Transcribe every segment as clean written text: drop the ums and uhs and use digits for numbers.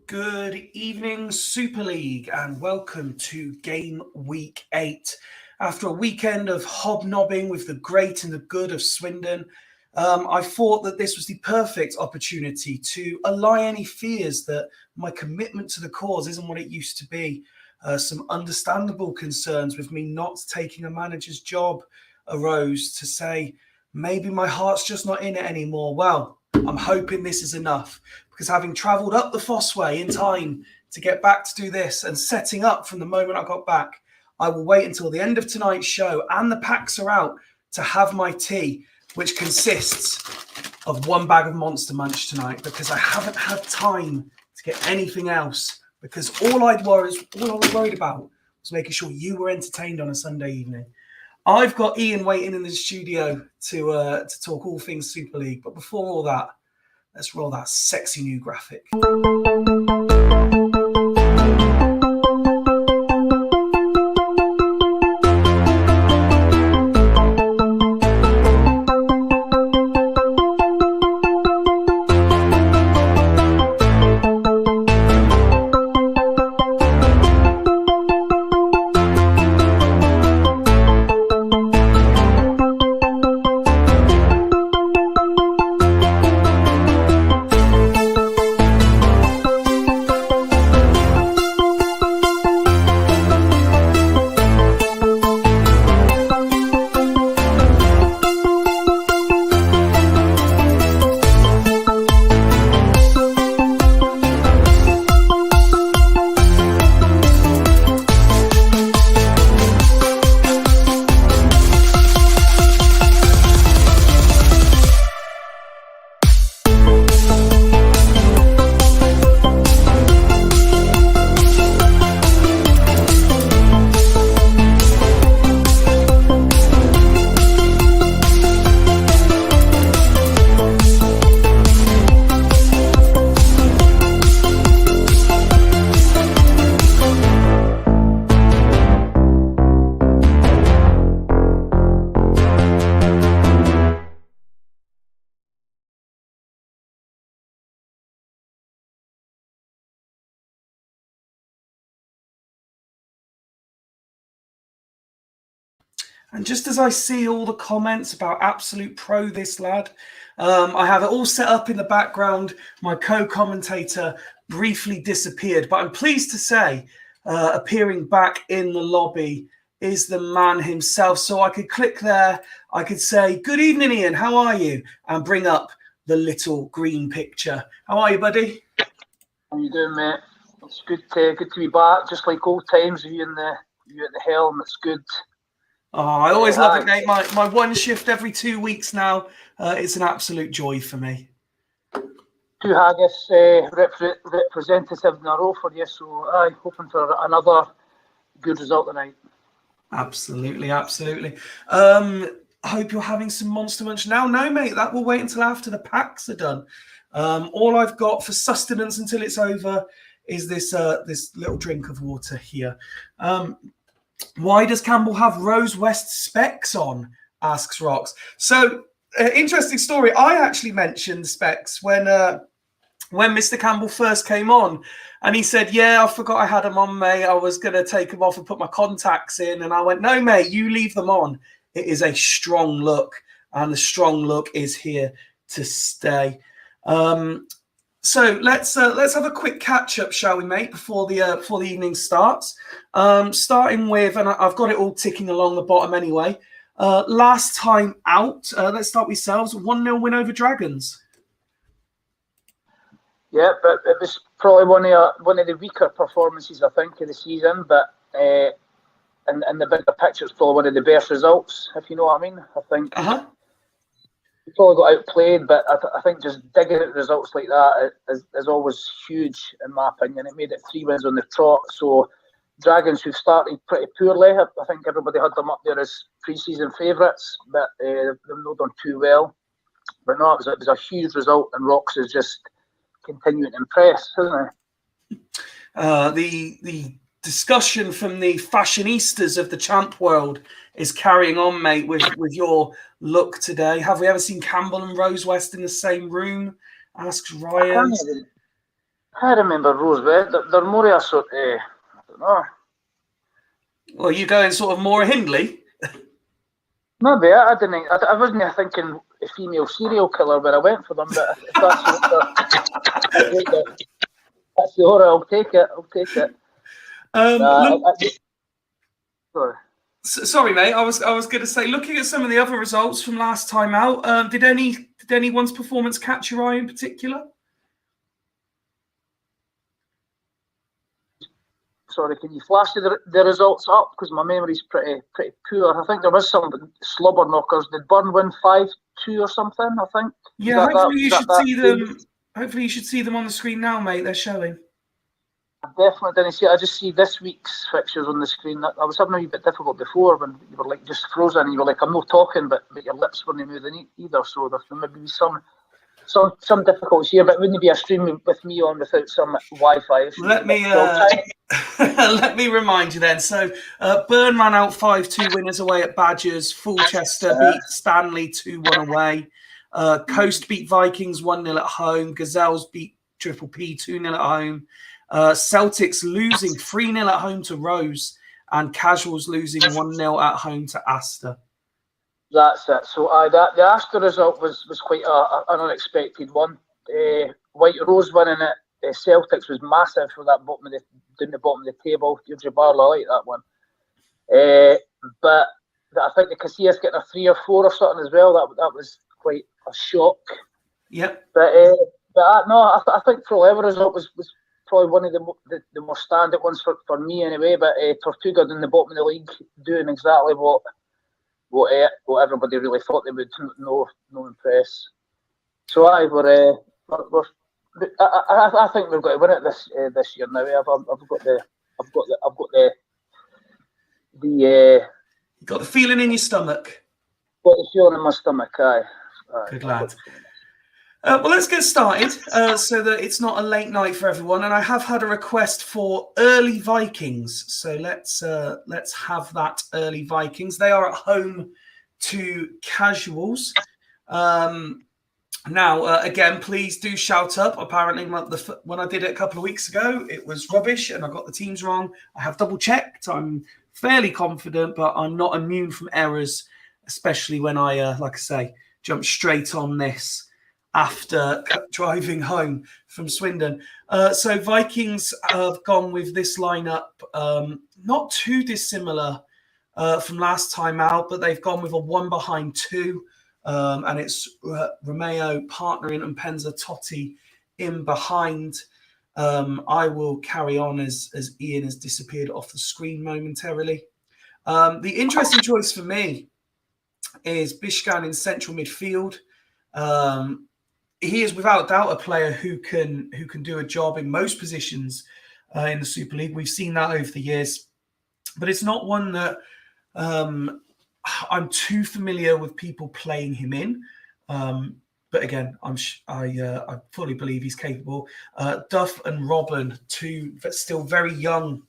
Good evening, Super League, and welcome to game week 8. After a weekend of hobnobbing with the great and the good of Swindon, I thought that this was the perfect opportunity to allay any fears that my commitment to the cause isn't what it used to be. Some understandable concerns with me not taking a manager's job arose to say, maybe my heart's just not in it anymore. Well, I'm hoping this is enough, because having travelled up the Fossway in time to get back to do this and setting up from the moment I got back, I will wait until the end of tonight's show and the packs are out to have my tea, which consists of 1 bag of Monster Munch tonight, because I haven't had time to get anything else, because all I was worried about was making sure you were entertained on a Sunday evening. I've got Iain waiting in the studio to talk all things Super League. But before all that, let's roll that sexy new graphic. And just as I see all the comments about absolute pro this lad, I have it all set up in the background. My co-commentator briefly disappeared, but I'm pleased to say appearing back in the lobby is the man himself. So I could click there. I could say, good evening, Iain. How are you? And bring up the little green picture. How are you, buddy? How you doing, mate? It's good to be back. Just like old times, you at the helm. It's good. Oh, I always love it, mate. My one shift every 2 weeks now. It's an absolute joy for me. 2 haggis representatives in a row for you, so I'm hoping for another good result tonight. Absolutely, absolutely. I hope you're having some Monster Munch now. No, mate, that will wait until after the packs are done. All I've got for sustenance until it's over is this little drink of water here. Why does Campbell have Rose West specs on? Asks Rox. So, interesting story. I actually mentioned specs when when Mr. Campbell first came on, and he said, "Yeah, I forgot I had them on, mate. I was going to take them off and put my contacts in." And I went, "No, mate, you leave them on. It is a strong look, and the strong look is here to stay." So let's have a quick catch up, shall we, mate, before the evening starts. Starting with, and I've got it all ticking along the bottom anyway. Last time out, let's start with yourselves. 1-0 win over Dragons. Yeah, but it was probably one of the weaker performances, I think, of the season. But in the bigger picture, it's probably one of the best results, if you know what I mean. I think we probably got outplayed, but I think just digging out results like that is always huge, in my opinion. It made it 3 wins on the trot. So Dragons, who started pretty poorly, I think everybody had them up there as pre-season favourites, but they've not done too well. But no, it was a huge result, and Rocks is just continuing to impress, hasn't he? The discussion from the fashionistas of the champ world is carrying on, mate, with your look today. Have we ever seen Campbell and Rose West in the same room? Asks Ryan. I remember Rose West. They're more of a sort of, I don't know. Well, you going sort of more Hindley? Maybe. I didn't. I wasn't thinking a female serial killer when I went for them, but if that's the horror, I'll take it. Sorry, mate. I was going to say, looking at some of the other results from last time out, did anyone's performance catch your eye in particular? Sorry, can you flash the results up? Because my memory's pretty poor. I think there was some slobber knockers. Did Burn win 5-2 or something? I think. Yeah, hopefully you should see them. Hopefully you should see them on the screen now, mate. They're showing. I definitely didn't see it. I just see this week's fixtures on the screen. I was having a wee bit difficult before when you were like just frozen and you were like, "I'm not talking," but your lips weren't moving either. So there maybe some difficulties here, but it wouldn't be a stream with me on without some Wi-Fi. Let me remind you then. So Burn ran out 5-2 winners away at Badgers. Fulchester beat Stanley 2-1 away. Coast beat Vikings 1-0 at home. Gazelles beat Triple P 2-0 at home. Celtics losing 3-0 at home to Rose, and Casuals losing 1-0 at home to Astor. That's it. So the Astor result was quite an unexpected one. White Rose winning it. Celtics was massive for that down the bottom of the table. Deirdre Barlow, I like that one. But I think the Casillas getting a 3 or 4 or something as well. That was quite a shock. Yep. But I think the level result was probably one of the more standout ones for me anyway. But Tortuga in the bottom of the league doing exactly what everybody really thought they would. No impress. So I think we've got to win it this year now. I've got the feeling in your stomach. Got the feeling in my stomach. Aye. Good lad. Well, let's get started so that it's not a late night for everyone. And I have had a request for early Vikings. So let's have that early Vikings. They are at home to Casuals. Now, again, please do shout up. Apparently, when I did it a couple of weeks ago, it was rubbish and I got the teams wrong. I have double checked. I'm fairly confident, but I'm not immune from errors, especially when I, like I say, jump straight on this after driving home from Swindon. So Vikings have gone with this lineup, not too dissimilar from last time out, but they've gone with a 1 behind 2. And it's Romeo partnering and Penza Totti in behind. I will carry on as Iain has disappeared off the screen momentarily. The interesting choice for me is Bishkan in central midfield. He is without doubt a player who can do a job in most positions in the Super League. We've seen that over the years, but it's not one that I'm too familiar with people playing him in. But again, I fully believe he's capable. Duff and Robin, two still very young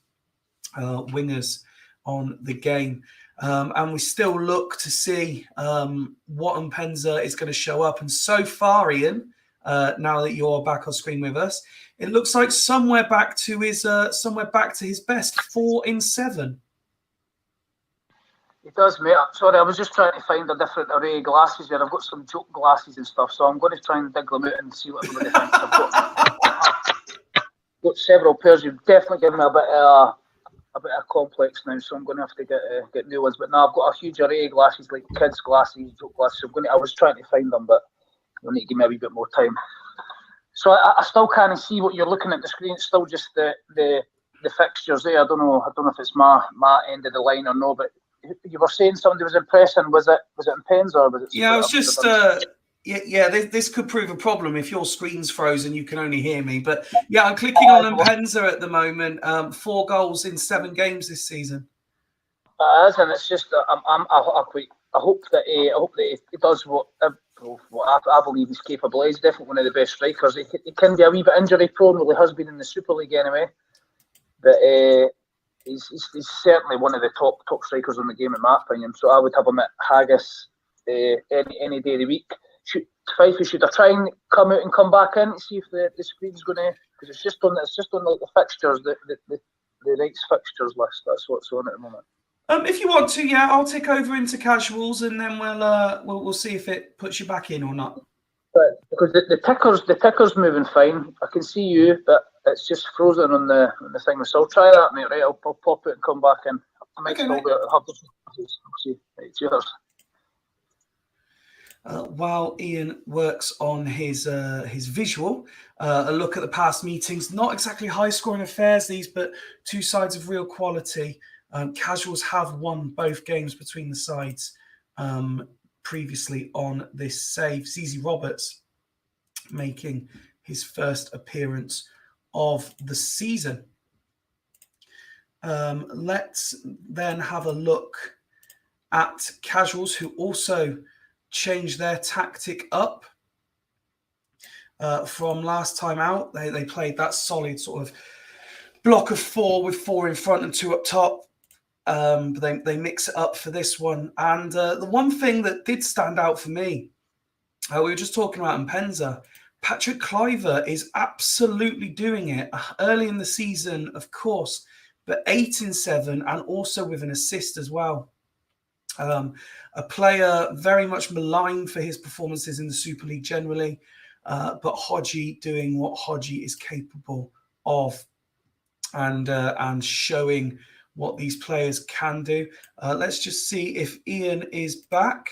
wingers on the game. And we still look to see what Mpenza is going to show up. And so far, Iain, now that you're back on screen with us. It looks like somewhere back to his best, 4 in 7. It does, mate. Sorry, I was just trying to find a different array of glasses here. I've got some joke glasses and stuff, so I'm going to try and dig them out and see what everybody thinks. I've got several pairs. You've definitely given me a bit of complex now, so I'm going to have to get new ones. But now I've got a huge array of glasses, like kids' glasses, joke glasses. I was trying to find them, but you'll need to give me a wee bit more time. So I still can't see what you're looking at the screen. It's still just the fixtures there. I don't know if it's my end of the line or no, but you were saying somebody was impressing. Was it in pens or was it? Yeah, I was just. This could prove a problem if your screen's frozen. You can only hear me, but yeah, I'm clicking on Mpenza at the moment. 4 goals in 7 games this season. It is, and it's just I hope that he does what I believe he's capable of. He's definitely one of the best strikers. He can be a wee bit injury prone, well, he has been in the Super League anyway, but he's certainly one of the top strikers in the game in my opinion. So I would have him at Haggis any day of the week. Fyfie, should I try and come out and come back in to see if the screen's going to, because it's just on the fixtures, the Knights fixtures list. That's what's on at the moment. If you want to, yeah, I'll take over into casuals and then we'll see if it puts you back in or not. But because the ticker's moving fine, I can see you, but it's just frozen on the thing. So I'll try that, mate. Right, I'll pop it and come back in. I might still be able to have this. See. Right, cheers. While Iain works on his visual, a look at the past meetings. Not exactly high-scoring affairs, these, but 2 sides of real quality. Casuals have won both games between the sides previously on this save. Cmsl Roberts making his first appearance of the season. Let's then have a look at casuals who also changed their tactic up from last time out. They played that solid sort of block of 4 with 4 in front and 2 up top. But they mix it up for this one. And the one thing that did stand out for me, we were just talking about Mpenza. Patrick Kluivert is absolutely doing it early in the season, of course, but 8 in 7 and also with an assist as well. A player very much maligned for his performances in the Super League generally, but Hodgie doing what Hodgie is capable of and showing what these players can do. Let's just see if Iain is back.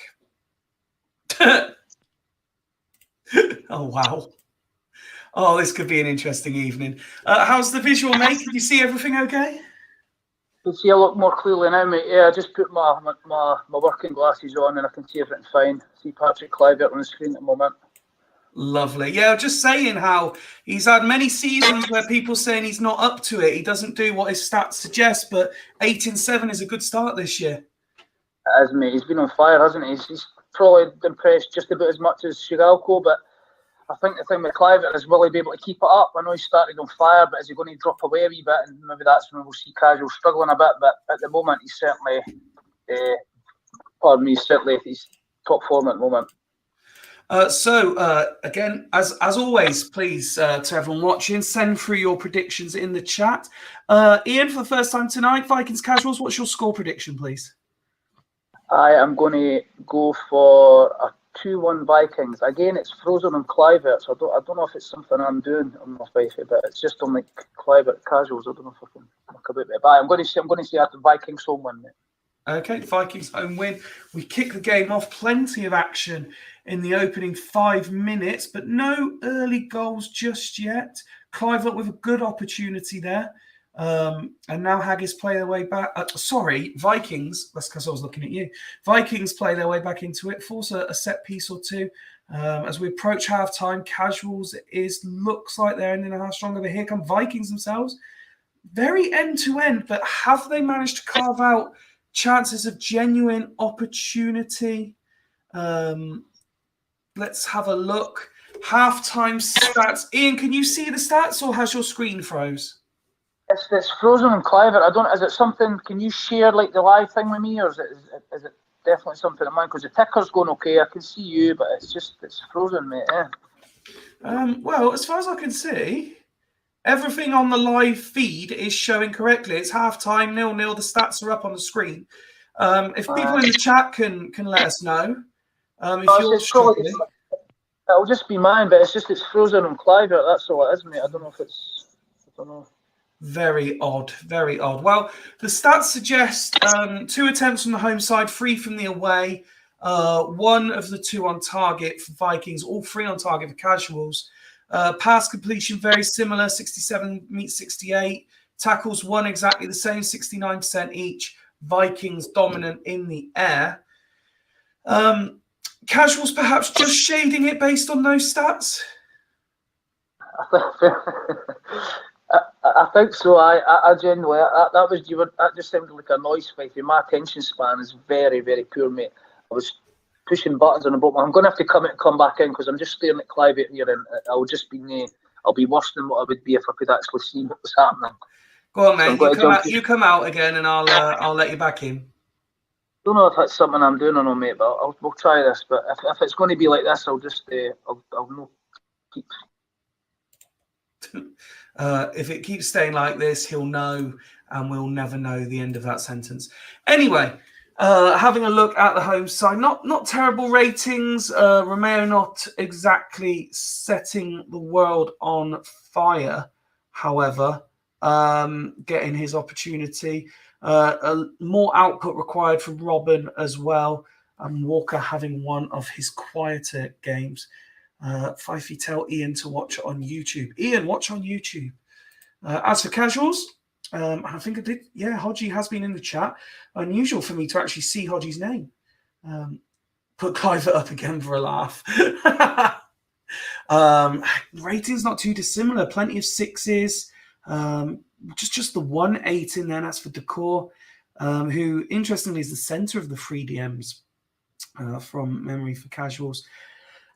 Oh, wow. Oh, this could be an interesting evening. How's the visual, mate? Can you see everything okay? I can see a lot more clearly now, mate. Yeah, I just put my working glasses on and I can see everything fine. See Patrick Kluivert on the screen at the moment. Lovely. Yeah, just saying how he's had many seasons where people saying he's not up to it. He doesn't do what his stats suggest, but 8 in 7 is a good start this year. As mate, he's been on fire, hasn't he? He's probably impressed just about as much as Shigalko, but I think the thing with Kluivert is will he be able to keep it up? I know he started on fire, but is he going to drop away a wee bit? And maybe that's when we'll see Casual struggling a bit. But at the moment, he's certainly, he's top form at the moment. Again, as always, please, to everyone watching, send through your predictions in the chat. Iain, for the first time tonight, Vikings Casuals, what's your score prediction, please? I am going to go for a 2-1 Vikings. Again, it's frozen on Kluivert, so I don't know if it's something I'm doing on my Fyfie, but it's just on like Kluivert Casuals. I don't know if I can look about it. But I'm going to say after Vikings home win, mate. Okay, Vikings home win. We kick the game off. Plenty of action in the opening 5 minutes, but no early goals just yet. Kluivert with a good opportunity there. And now Haggis play their way back. Vikings. That's because I was looking at you. Vikings play their way back into it, force a set piece or two. As we approach halftime, Casuals looks like they're ending a half stronger. But here come Vikings themselves. Very end-to-end, but have they managed to carve out chances of genuine opportunity? Let's have a look. Halftime stats. Iain, can you see the stats or has your screen froze? It's frozen on Kluivert. Is it something? Can you share like the live thing with me, or is it definitely something of mine? Because the ticker's going okay. I can see you, but it's frozen, mate. Yeah. Well, as far as I can see, everything on the live feed is showing correctly. It's half-time, 0-0. The stats are up on the screen. If people in the chat can let us know if you're struggling. It'll just be mine, but it's frozen on Clive. That's all it is, mate. I don't know if it's... I don't know. Very odd, very odd. Well, the stats suggest 2 attempts from the home side, 3 from the away, 1 of the 2 on target for Vikings, all 3 on target for Casuals. Pass completion very similar, 67 meets 68. Tackles 1 exactly the same, 69% each. Vikings dominant in the air. Casuals perhaps just shading it based on those stats? I think so. I genuinely that just sounded like a noise fight. My attention span is very, very poor, mate. I was pushing buttons on the boat. I'm going to have to come back in because I'm just staring at Clive here, and I'll be worse than what I would be if I could actually see what was happening. Go on, mate. You come out again, and I'll let you back in. Don't know if that's something I'm doing or not, mate. But we'll try this. But if it's going to be like this, I'll just I'll no keep. If it keeps staying like this, he'll know, and we'll never know the end of that sentence. Anyway, having a look at the home side, not terrible ratings. Romeo not exactly setting the world on fire, however, getting his opportunity. More output required from Robin as well, and Walker having one of his quieter games. Fyfie, tell Iain to watch it on YouTube. Iain, watch on YouTube. As for Casuals, I think I did. Yeah, Hodgie has been in the chat. Unusual for me to actually see Hodgie's name. Put Clive up again for a laugh. Ratings not too dissimilar. Plenty of 6s. Just the 1 8 in there. That's for Decor, who interestingly is the center of the 3DMs from memory for Casuals.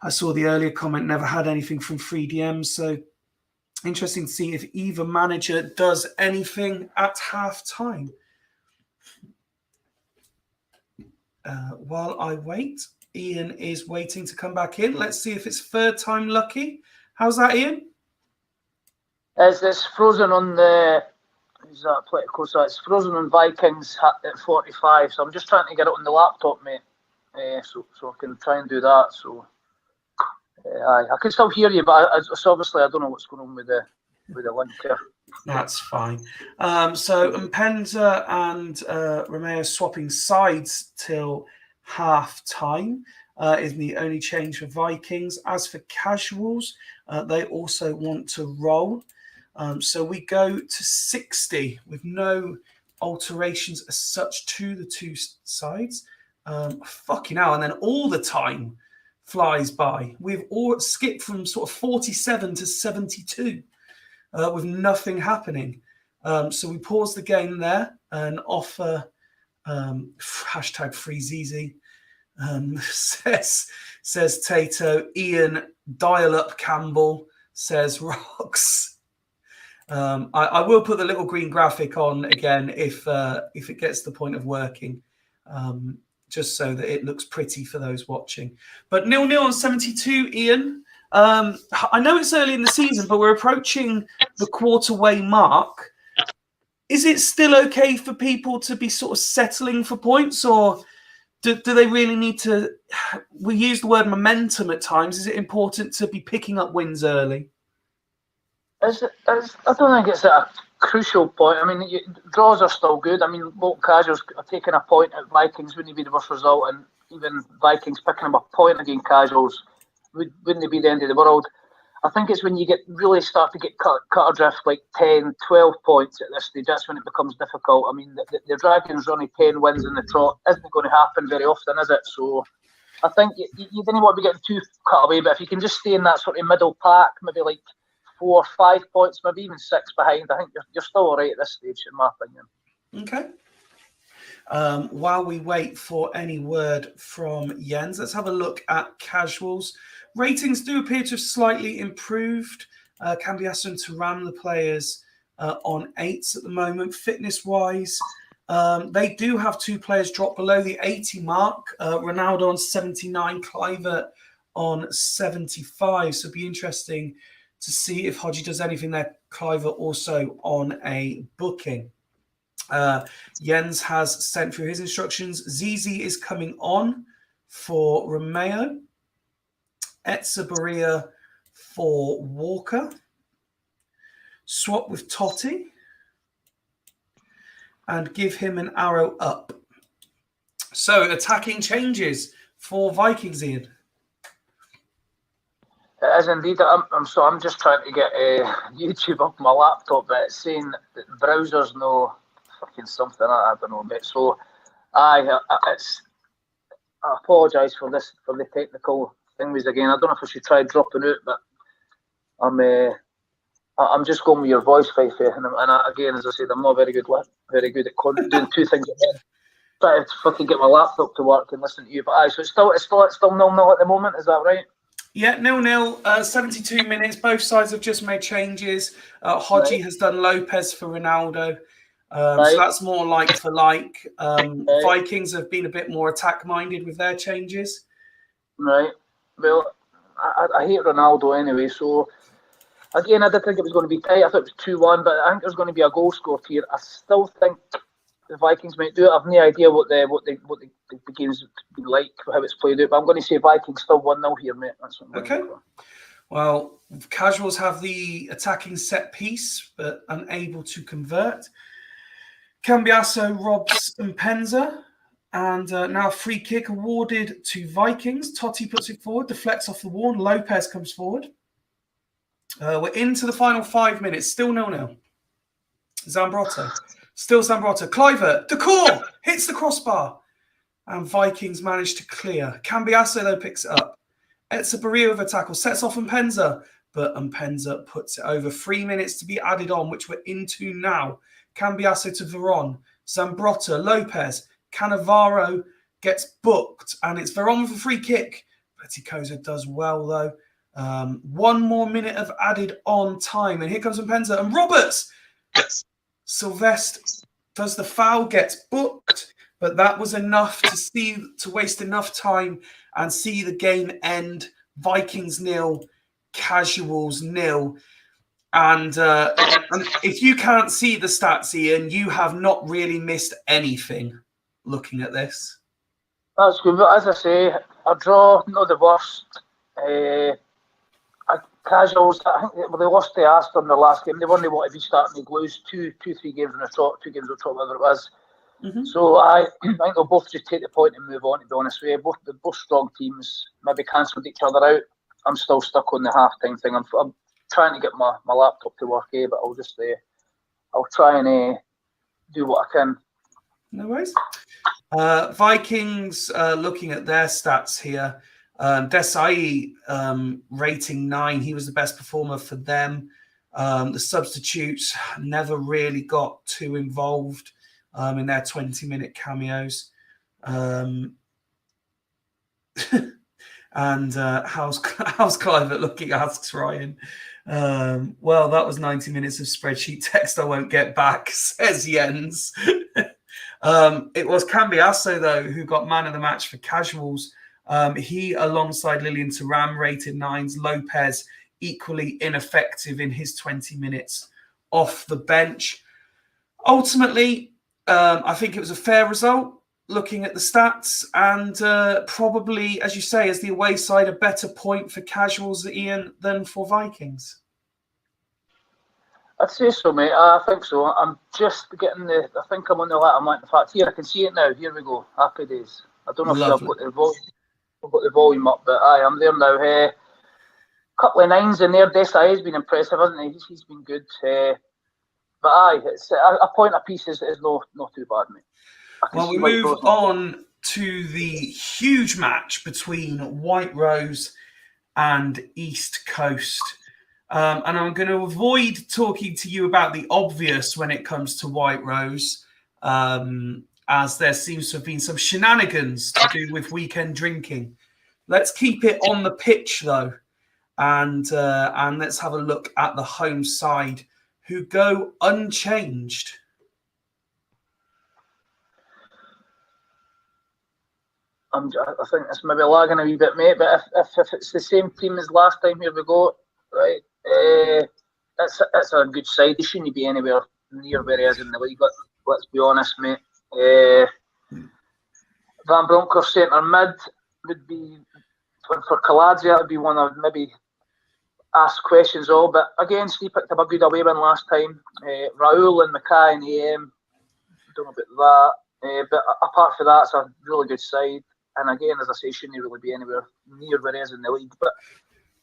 I saw the earlier comment, never had anything from 3DMs. So interesting to see if either manager does anything at half time. While I wait, Iain is waiting to come back in. Let's see if it's third time lucky. How's that, Iain? It's frozen on the... Is that political? So it's frozen on Vikings at 45. So I'm just trying to get it on the laptop, mate. So I can try and do that. So I can still hear you, but obviously I don't know what's going on with the link here. That's fine. So Mpenza and Romeo swapping sides till half time is the only change for Vikings. As for Casuals, they also want to roll. So we go to 60 with no alterations as such to the 2 sides. Fucking hell. And then all the time flies by. We've all skipped from sort of 47 to 72 with nothing happening. So we pause the game there and offer hashtag FreeZeezy. Says Tato. Iain dial up Campbell says rocks. I will put the little green graphic on again if it gets to the point of working, just so that it looks pretty for those watching. But 0-0 on 72, Iain. I know it's early in the season, but we're approaching the quarter-way mark. Is it still okay for people to be sort of settling for points, or do they really need to... We use the word momentum at times. Is it important to be picking up wins early? I don't think it's at a crucial point. I mean, draws are still good. I mean, both Casuals are taking a point at Vikings wouldn't be the worst result, and even Vikings picking up a point against Casuals wouldn't be the end of the world. I think it's when you really start to get cut adrift like 10, 12 points at this stage, that's when it becomes difficult. I mean, the Dragons running 10 wins in the trot isn't going to happen very often, is it? So I think you didn't want to be getting too cut away, but if you can just stay in that sort of middle pack, maybe like 4 or 5 points, maybe even 6 behind, I think you're still all right at this stage, in my opinion. Okay. While we wait for any word from Jens, let's have a look at Casuals. Ratings do appear to have slightly improved. Cambiasso and Turan, the players, on 8s at the moment. Fitness-wise, they do have 2 players drop below the 80 mark. Ronaldo on 79, Clivert on 75. So it'll be interesting to see if Hodgie does anything there. Cliver also on a booking. Jens has sent through his instructions. Zizi is coming on for Romeo. Etzeberria for Walker. Swap with Totti. And give him an arrow up. So attacking changes for Vikings, Iain. It is indeed. I'm just trying to get YouTube up on my laptop, but it's saying that the browser's no fucking something. I don't know, mate. So, I apologise for the technical things again. I don't know if I should try dropping out, but I'm just going with your voice, Fyfie, and again, as I said, I'm not very good at doing two things at once. Trying to fucking get my laptop to work and listen to you, but so it's still 0-0 at the moment. Is that right? Yeah, 0-0, 72 minutes. Both sides have just made changes. Hodgie has done Lopez for Ronaldo. So that's more like for like. Vikings have been a bit more attack-minded with their changes. Right. Well, I hate Ronaldo anyway, so again, I did think it was going to be tight. I thought it was 2-1, but I think there's going to be a goal scored here. I still think the Vikings might do it. I've no idea what the game's been like, how it's played out, but I'm going to say Vikings still 1-0 here, mate. That's what I'm okay. Well, Casuals have the attacking set piece, but unable to convert. Cambiasso robs Mpenza, and now free kick awarded to Vikings. Totti puts it forward, deflects off the wall, and Lopez comes forward. We're into the final 5 minutes, still 0-0. Zambrotta. Still Zambrotta. Cliver, Decor, hits the crossbar. And Vikings manage to clear. Cambiasso, though, picks it up. Etzeberria with a tackle. Sets off Mpenza. But Mpenza puts it over. 3 minutes to be added on, which we're into now. Cambiasso to Veron. Zambrotta, Lopez. Cannavaro gets booked. And it's Veron with a free kick. Petticosa does well, though. 1 more minute of added on time. And here comes Mpenza. And Roberts! Yes. Sylvester does the foul, gets booked, but that was enough to waste enough time and see the game end. Vikings 0, Casuals 0. And if you can't see the stats, Iain, you have not really missed anything looking at this. That's good. But as I say, a draw, not the worst. Casuals, I think they lost to Aston in the last game. They weren't want to be starting to lose 2-3 games in a trot, 2 games in a trot, whatever it was. Mm-hmm. So I think they'll both just take the point and move on, to be honest with you. They're both strong teams, maybe cancelled each other out. I'm still stuck on the half-time thing. I'm trying to get my laptop to work, but I'll try and do what I can. No worries. Vikings, looking at their stats here, Desai rating 9. He was the best performer for them. The substitutes never really got too involved in their 20-minute cameos. And how's Clive looking? Asks Ryan. Well, that was 90 minutes of spreadsheet text I won't get back, says Jens. It was Cambiasso, though, who got man of the match for Casuals. He, alongside Lilian Thuram, rated 9s. Lopez, equally ineffective in his 20 minutes off the bench. Ultimately, I think it was a fair result, looking at the stats, and probably, as you say, as the away side, a better point for Casuals, Iain, than for Vikings. I'd say so, mate. I think so. I'm just getting I think I'm on the letter mark. In fact, here, I can see it now. Here we go. Happy days. I don't know if I've got the volume up, but I'm there now. Couple of 9s in there. Desai has been impressive, hasn't he? He's been good. But it's a point apiece is not too bad, mate. Well, we move on to the huge match between White Rose and East Coast. And I'm going to avoid talking to you about the obvious when it comes to White Rose, as there seems to have been some shenanigans to do with weekend drinking. Let's keep it on the pitch, though, and let's have a look at the home side, who go unchanged. I think it's maybe lagging a wee bit, mate. But if it's the same team as last time, here we go. Right, it's a good side. He shouldn't be anywhere near where he is in the league. Let's be honest, mate. Van Bronckhorst centre mid would be for Kaladze. That would be one I would maybe ask questions of. But again, Steve picked up a good away win last time. Raoul and Mackay in the AM. Don't know about that. But apart from that, it's a really good side. And again, as I say, shouldn't really be anywhere near where he is in the league. But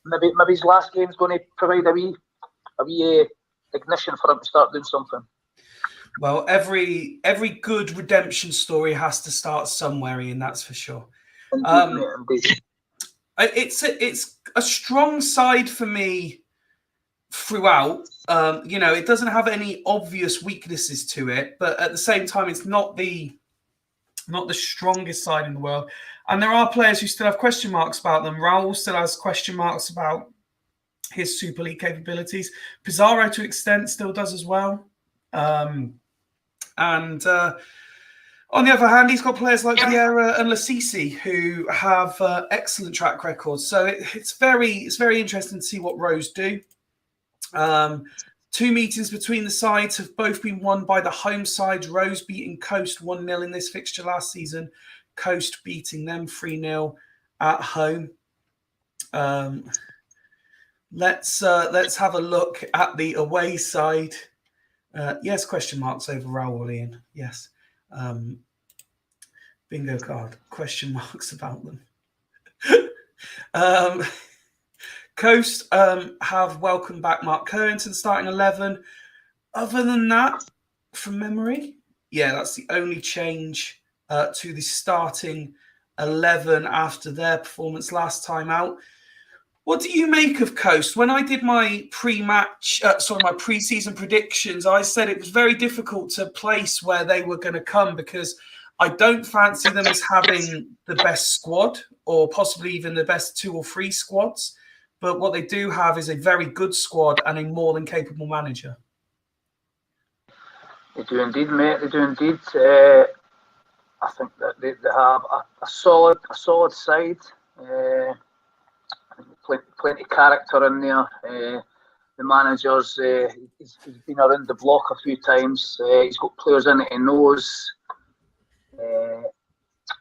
maybe his last game's going to provide a wee ignition for him to start doing something. Well, every good redemption story has to start somewhere, Ian. That's for sure. Indeed. It's a strong side for me throughout. It doesn't have any obvious weaknesses to it, but at the same time, it's not the strongest side in the world. And there are players who still have question marks about them. Raul still has question marks about his Super League capabilities. Pizarro, to an extent, still does as well. On the other hand, he's got players like Vieira and Lasisi who have excellent track records. So it's very interesting to see what Rose do. 2 meetings between the sides have both been won by the home side. Rose beating Coast 1-0 in this fixture last season. Coast beating them 3-0 at home. Let's have a look at the away side. Yes, question marks over Raul, Ian. Yes. Bingo card. Question marks about them. Coast have welcomed back Mark Cohen to the starting 11. Other than that, from memory, that's the only change to the starting 11 after their performance last time out. What do you make of Coast? When I did my my pre-season predictions, I said it was very difficult to place where they were going to come because I don't fancy them as having the best squad or possibly even the best 2 or 3 squads. But what they do have is a very good squad and a more than capable manager. They do indeed, mate. They do indeed. I think that they have a solid side. Plenty of character in there. The manager's he's been around the block a few times. He's got players in it he knows.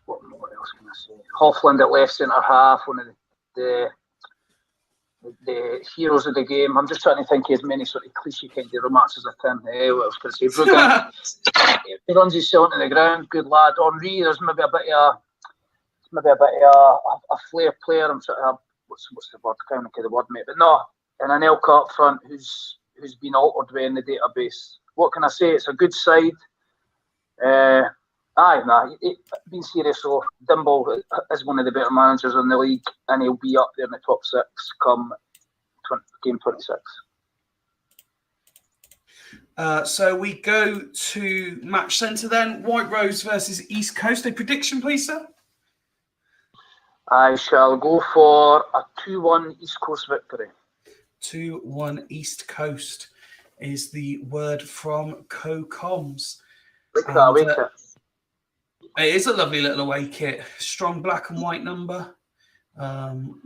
What else can I say? Hoffland at left centre half, one of the heroes of the game. I'm just trying to think of as many sort of cliche kind of remarks as I can. What I was going to say? He runs his shot on the ground. Good lad. Henri, there's maybe a bit of a flair player. I'm sort of what's the word? I can't think of the word, mate. But no, and an Elka up front who's been altered way in the database. What can I say? It's a good side. Being serious, so Dimble is one of the better managers in the league, and he'll be up there in the top 6 come game 26. So we go to match centre then. White Rose versus East Coast. A prediction, please, sir? I shall go for a 2-1 East Coast victory. 2-1 East Coast is the word from Co-Coms. It is a lovely little away kit. Strong black and white number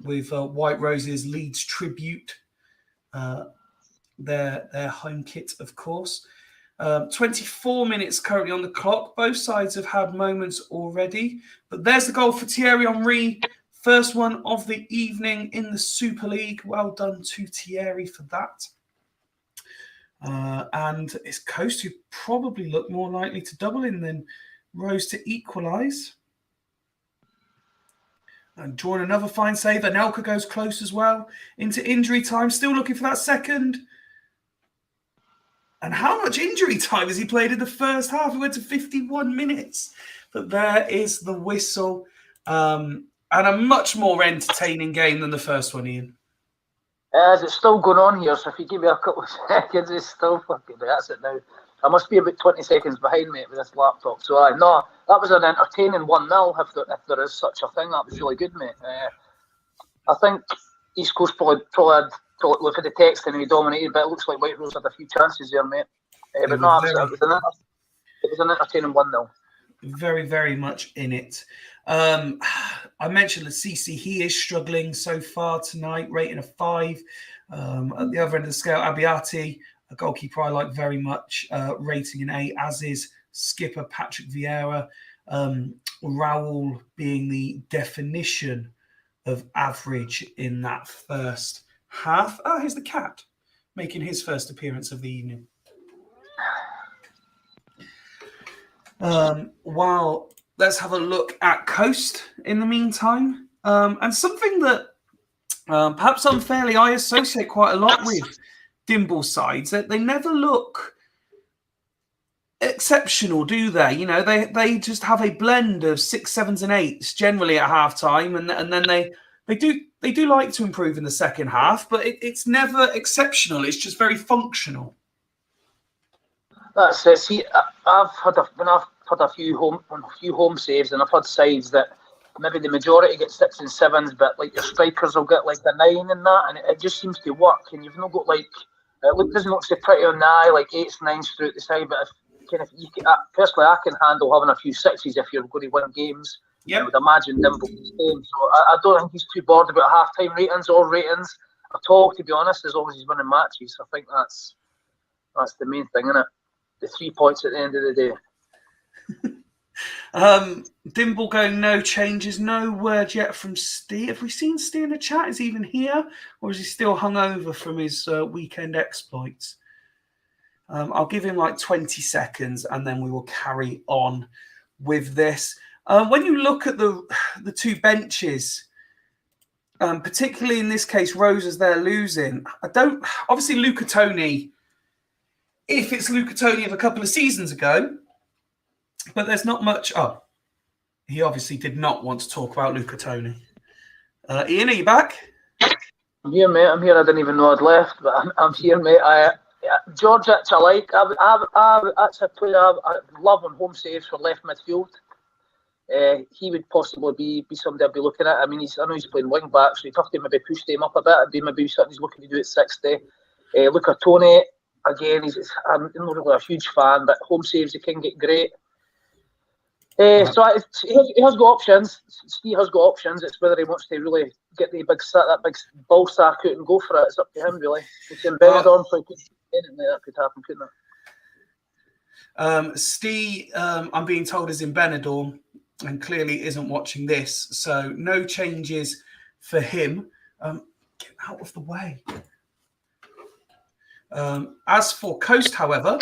with White Rose's Leeds tribute. Their home kit, of course. 24 minutes currently on the clock. Both sides have had moments already. But there's the goal for Thierry Henry. First one of the evening in the Super League. Well done to Thierry for that. And it's Coast who probably look more likely to double in than Rose to equalise. And drawing another fine save. Anelka goes close as well. Into injury time. Still looking for that second. And how much injury time has he played in the first half? He went to 51 minutes. But there is the whistle. And a much more entertaining game than the first one, Ian. It's still going on here, so if you give me a couple of seconds, it's still fucking, that's it now. I must be about 20 seconds behind, mate, with this laptop. So, no, that was an entertaining 1-0, if there is such a thing. That was really good, mate. I think East Coast probably had to look at the text and he dominated, but it looks like White Rose had a few chances there, mate. But no, it was an entertaining 1-0. Very, very much in it. I mentioned Lasisi, he is struggling so far tonight, rating a 5. At the other end of the scale, Abiati, a goalkeeper I like very much, rating an 8, as is skipper Patrick Vieira. Raul being the definition of average in that first half. Oh, here's the cat making his first appearance of the evening. While let's have a look at Coast in the meantime. And something that perhaps unfairly I associate quite a lot with Dimble's sides, that they never look exceptional, do they? You know, they just have a blend of 6s, 7s, and 8s generally at half time, and then they do like to improve in the second half, but it's never exceptional. It's just very functional. That's it. See, I've had a few home saves, and I've had sides that maybe the majority get 6s and 7s, but like your strikers will get like a 9 and that, and it just seems to work. And you've not got like it doesn't look so pretty on the eye, like 8s, 9s throughout the side, but personally, I can handle having a few 6s if you're going to win games. Yep. I would imagine Dimble can stay. So I don't think he's too bored about half-time ratings or ratings at all, to be honest, as long as he's winning matches. I think that's the main thing, isn't it? The 3 points at the end of the day. Dimble going no changes, no word yet from Steve. Have we seen Steve in the chat? Is he even here? Or is he still hungover from his weekend exploits? I'll give him like 20 seconds and then we will carry on with this. When you look at the two benches, particularly in this case, Rose as they're losing, obviously Luca Toni, if it's Luca Toni of a couple of seasons ago, but there's not much. Oh, he obviously did not want to talk about Luca Toni. Iain, are you back? I'm here, mate. I'm here. I didn't even know I'd left, but I'm here, mate. George, that's I like. That's a player I love on home saves for left midfield. He would possibly be somebody I'd be looking at. I mean, I know he's playing wing back, so you'd have to maybe push him up a bit. It'd be maybe something he's looking to do at 60. Luca Toni, again, I'm not really a huge fan, but home saves he can get great. So he has got options. Steve has got options. It's whether he wants to really get that big ball sack out and go for it. It's up to him, really. It's in Benidorm, so that could happen, couldn't it? Steve, I'm being told, is in Benidorm and clearly isn't watching this, so no changes for him. Get out of the way. As for Coast, however,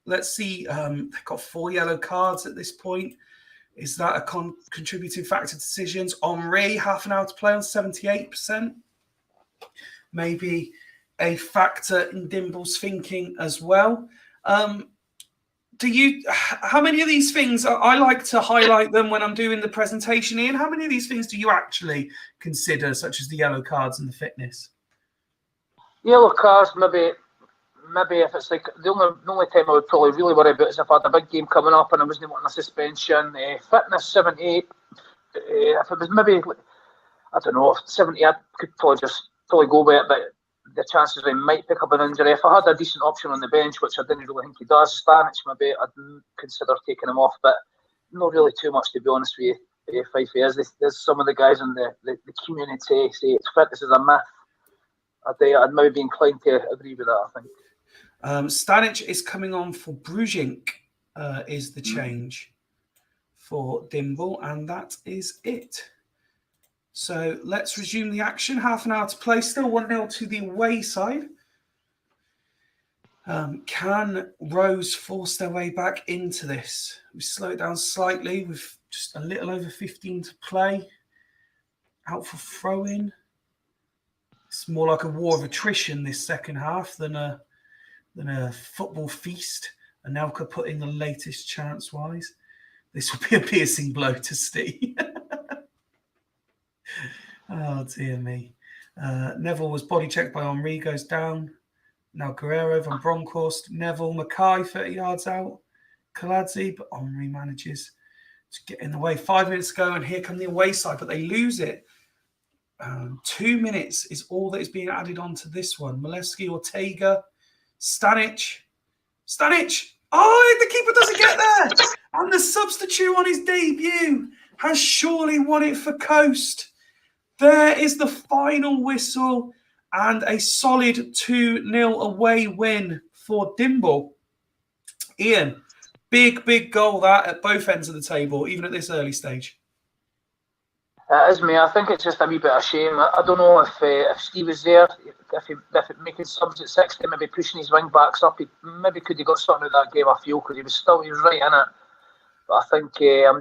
let's see. They've got 4 yellow cards at this point. Is that a contributing factor to decisions? Henri, half an hour to play on 78%. Maybe a factor in Dimble's thinking as well. How many of these things, I like to highlight them when I'm doing the presentation, Iain, how many of these things do you actually consider, such as the yellow cards and the fitness? Yellow cards, maybe if it's like the only time I would probably really worry about is if I had a big game coming up and I wasn't wanting a suspension. Fitness 78. If it was maybe, I don't know, 70, I could probably go with it, but the chances I might pick up an injury. If I had a decent option on the bench, which I didn't really think he does, Stanic, maybe I'd consider taking him off, but not really too much, to be honest with you. Fyfie, there's some of the guys in the community say it's fitness is a myth. I'd maybe be inclined to agree with that, I think. Stanic is coming on for Brujink, is the change for Dimble, and that is it. So let's resume the action. Half an hour to play. Still 1-0 to the away side. Can Rose force their way back into this? We slow it down slightly with just a little over 15 to play. Out for throw-in. It's more like a war of attrition this second half than a football feast. Anelka put in the latest chance-wise. This will be a piercing blow to Steve. Oh, dear me. Neville was body checked by Henri, goes down. Now Guerrero from Bronkhorst. Neville, Mackay, 30 yards out. Kaladze, but Henri manages to get in the way. 5 minutes ago, and here come the away side, but they lose it. 2 minutes is all that is being added on to this one. Molesky, Ortega, Stanic. Oh, the keeper doesn't get there. And the substitute on his debut. has surely won it for Coast. There is the final whistle and a solid 2-0 away win for Dimble. Iain, big goal that at both ends of the table, even at this early stage. It is, me. I think it's just a wee bit of shame. I don't know if Steve was there, if making subs at 60, maybe pushing his wing backs up, he maybe could have got something out of that game, I feel, because he was right in it. But I think I'm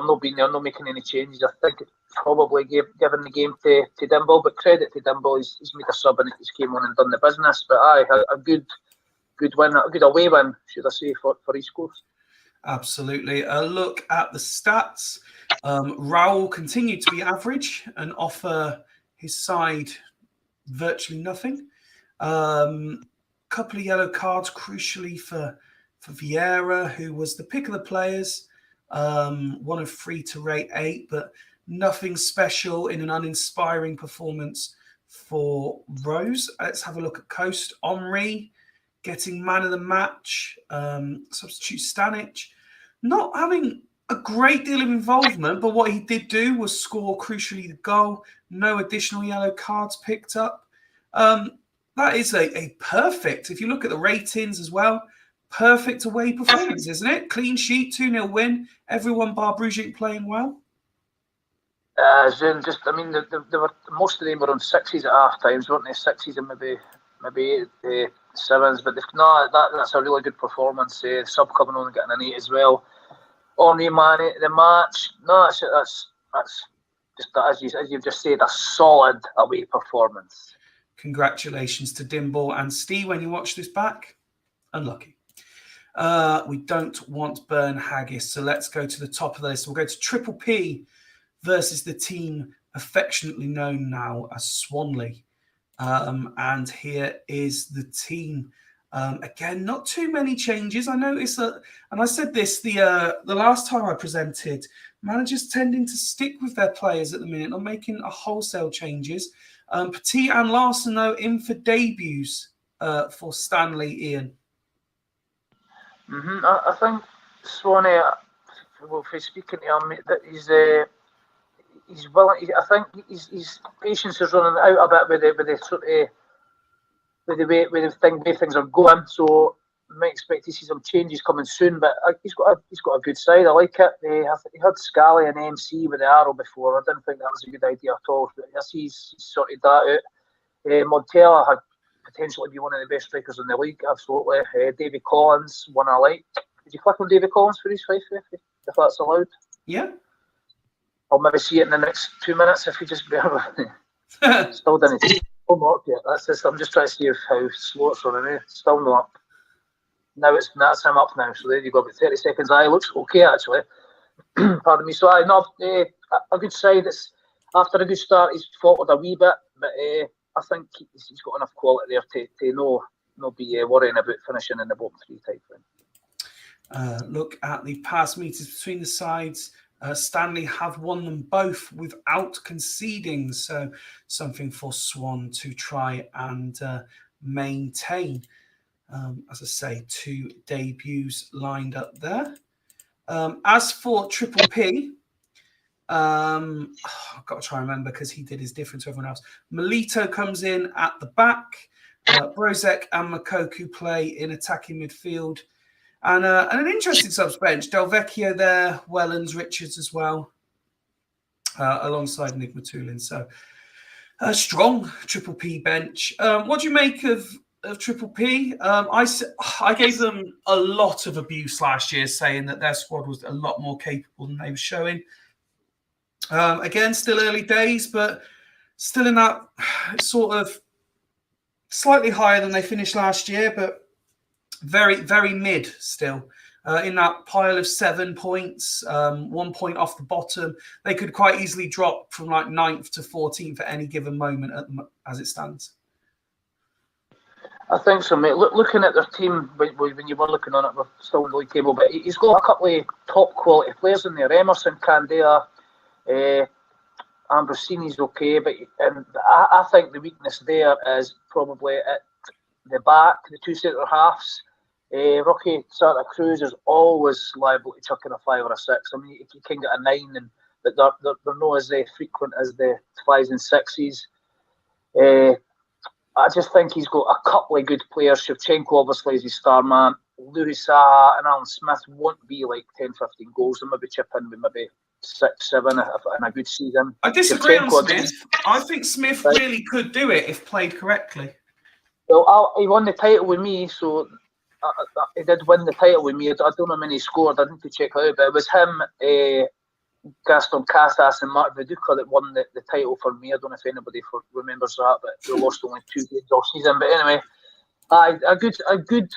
not being there, not making any changes. I think it's probably giving the game to Dimble, but credit to Dimble, he's made a sub and he's came on and done the business. But a good win, a good away win, should I say, for East Coast. Absolutely. A look at the stats. Raoul continued to be average and offer his side virtually nothing. Couple of yellow cards, crucially for Vieira, who was the pick of the players. One of 3 to rate 8, but nothing special in an uninspiring performance for Rose. Let's have a look at Coast. Henri getting man of the match. Substitute Stanic. Not having a great deal of involvement, but what he did do was score, crucially, the goal. No additional yellow cards picked up. That is a perfect, if you look at the ratings as well, perfect away performance, isn't it? Clean sheet, 2-0 win. Everyone bar Bruges playing well. They were, most of them were on 6s at half times, weren't they? 6s and maybe 7s, but that's a really good performance. Sub coming on and getting an 8 as well. Henri man the match. No, that's just as you've just said, a solid away performance. Congratulations to Dimble and Steve when you watch this back. Unlucky. We don't want Burn Haggis, so let's go to the top of the list. We'll go to Triple P versus the team affectionately known now as Swanley. And here is the team. Again, not too many changes. I noticed that, and I said this the last time I presented, managers tending to stick with their players at the minute, not making a wholesale changes. Petit and Larson, though, in for debuts for Stanley, Iain. I think Swanee, well, for speaking to him, that he's willing. I think his patience is running out a bit with the way things are going. So I might expect to see some changes coming soon. But he's got a good side. I like it. He had Scally and MC with the arrow before. I didn't think that was a good idea at all. But yes, he's sorted that out. Montella had potentially be one of the best strikers in the league. Absolutely. David Collins, one I like. Did you click on David Collins for his Fyfie, if that's allowed? Yeah. I'll maybe see it in the next 2 minutes if you just bear with me. Still didn't. Still not up yet. That's just. I'm just trying to see how slow it's running. Still not up. Now that's him up now. So there you go. About 30 seconds. Looks okay actually. Pardon me. So a good side. It's after a good start. He's faltered a wee bit, but I think he's got enough quality there to not be worrying about finishing in the bottom 3 type thing. Look at the pass meters between the sides. Stanley have won them both without conceding, so something for Swan to try and maintain. As I say, 2 debuts lined up there. As for Triple P, I've got to try and remember because he did his different to everyone else. Melito comes in at the back. Brozek and Makoku play in attacking midfield. And an interesting subs bench. Del Vecchio there, Wellens, Richards as well, alongside Nick Matulin. So a strong Triple P bench. What do you make of Triple P? I gave them a lot of abuse last year, saying that their squad was a lot more capable than they were showing. Again, still early days, but still in that sort of slightly higher than they finished last year, but very, very mid still. In that pile of 7 points, 1 point off the bottom. They could quite easily drop from like 9th to 14th at any given moment as it stands. I think so, mate. Looking at their team, when you were looking on it, we're still in the league table, but he's got a couple of top quality players in there. Emerson, Candela, Ambrosini's okay, but I think the weakness there is probably at the back, the 2 centre halves. Rocky Santa Cruz is always liable to chuck in a 5 or a 6. I mean, if you can get a 9 and but they're not as frequent as the 5s and 6s. I just think he's got a couple of good players. Shevchenko obviously is his star man. Louis Saha and Alan Smith won't be like 10, 15 goals. They'll maybe chip in with maybe 6, 7 in a good season. I disagree on Smith. I think Smith really could do it if played correctly. Well, he won the title with me, so he did win the title with me. I don't know how many he scored. I need to check out, but it was him, Gaston Casas and Mark Viduka that won the title for me. I don't know if anybody remembers that, but we lost only 2 games all season. But anyway, a good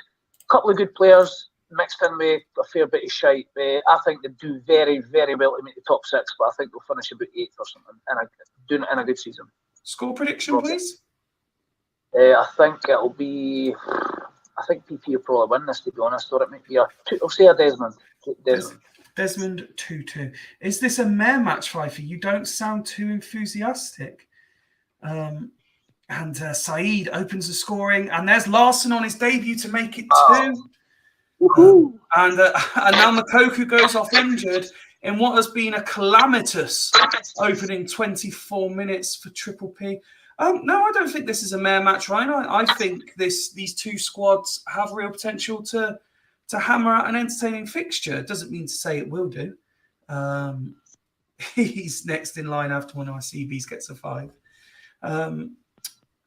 couple of good players mixed in with a fair bit of shite. I think they do very, very well to make the top 6, but I think they'll finish about 8th or something, doing it in a good season. Score prediction, please. I think it'll be. I think PP will probably win this, to be honest, or it might be I'll say a Desmond. Desmond 2-2. Is this a mare match, Fyfie? You don't sound too enthusiastic. And Saeed opens the scoring, and there's Larson on his debut to make it 2. And now Makoku goes off injured in what has been a calamitous opening 24 minutes for Triple P. No, I don't think this is a mare match, Ryan. I think these two squads have real potential to hammer out an entertaining fixture. It doesn't mean to say it will do. He's next in line after one of my CBs gets a 5.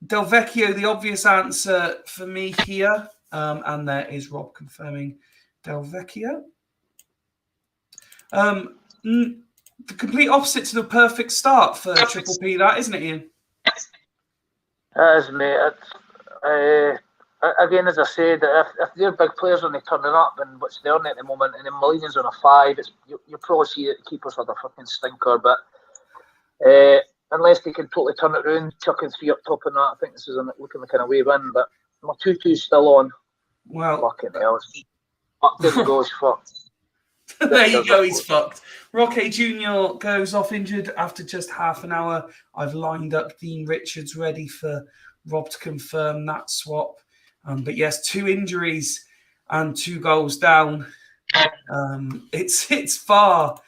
Del Vecchio, the obvious answer for me here. And there is Rob confirming Del Vecchio. The complete opposite to the perfect start for Triple P, that, isn't it, Iain? It is, mate. Again, as I said, if they're big players and they're turning up, and what's they're on at the moment, and then Molina's on a 5, you'll probably see that the keepers are the fucking stinker. But unless they can totally turn it around, chucking 3 up top and that, I think this is looking like an away win. But my 2-2's still on. Well, fucking hell. Up there he goes, fucked. There you go, he's fucked. Roque Jr. goes off injured after just half an hour. I've lined up Dean Richards ready for Rob to confirm that swap. But yes, 2 injuries and 2 goals down. It's far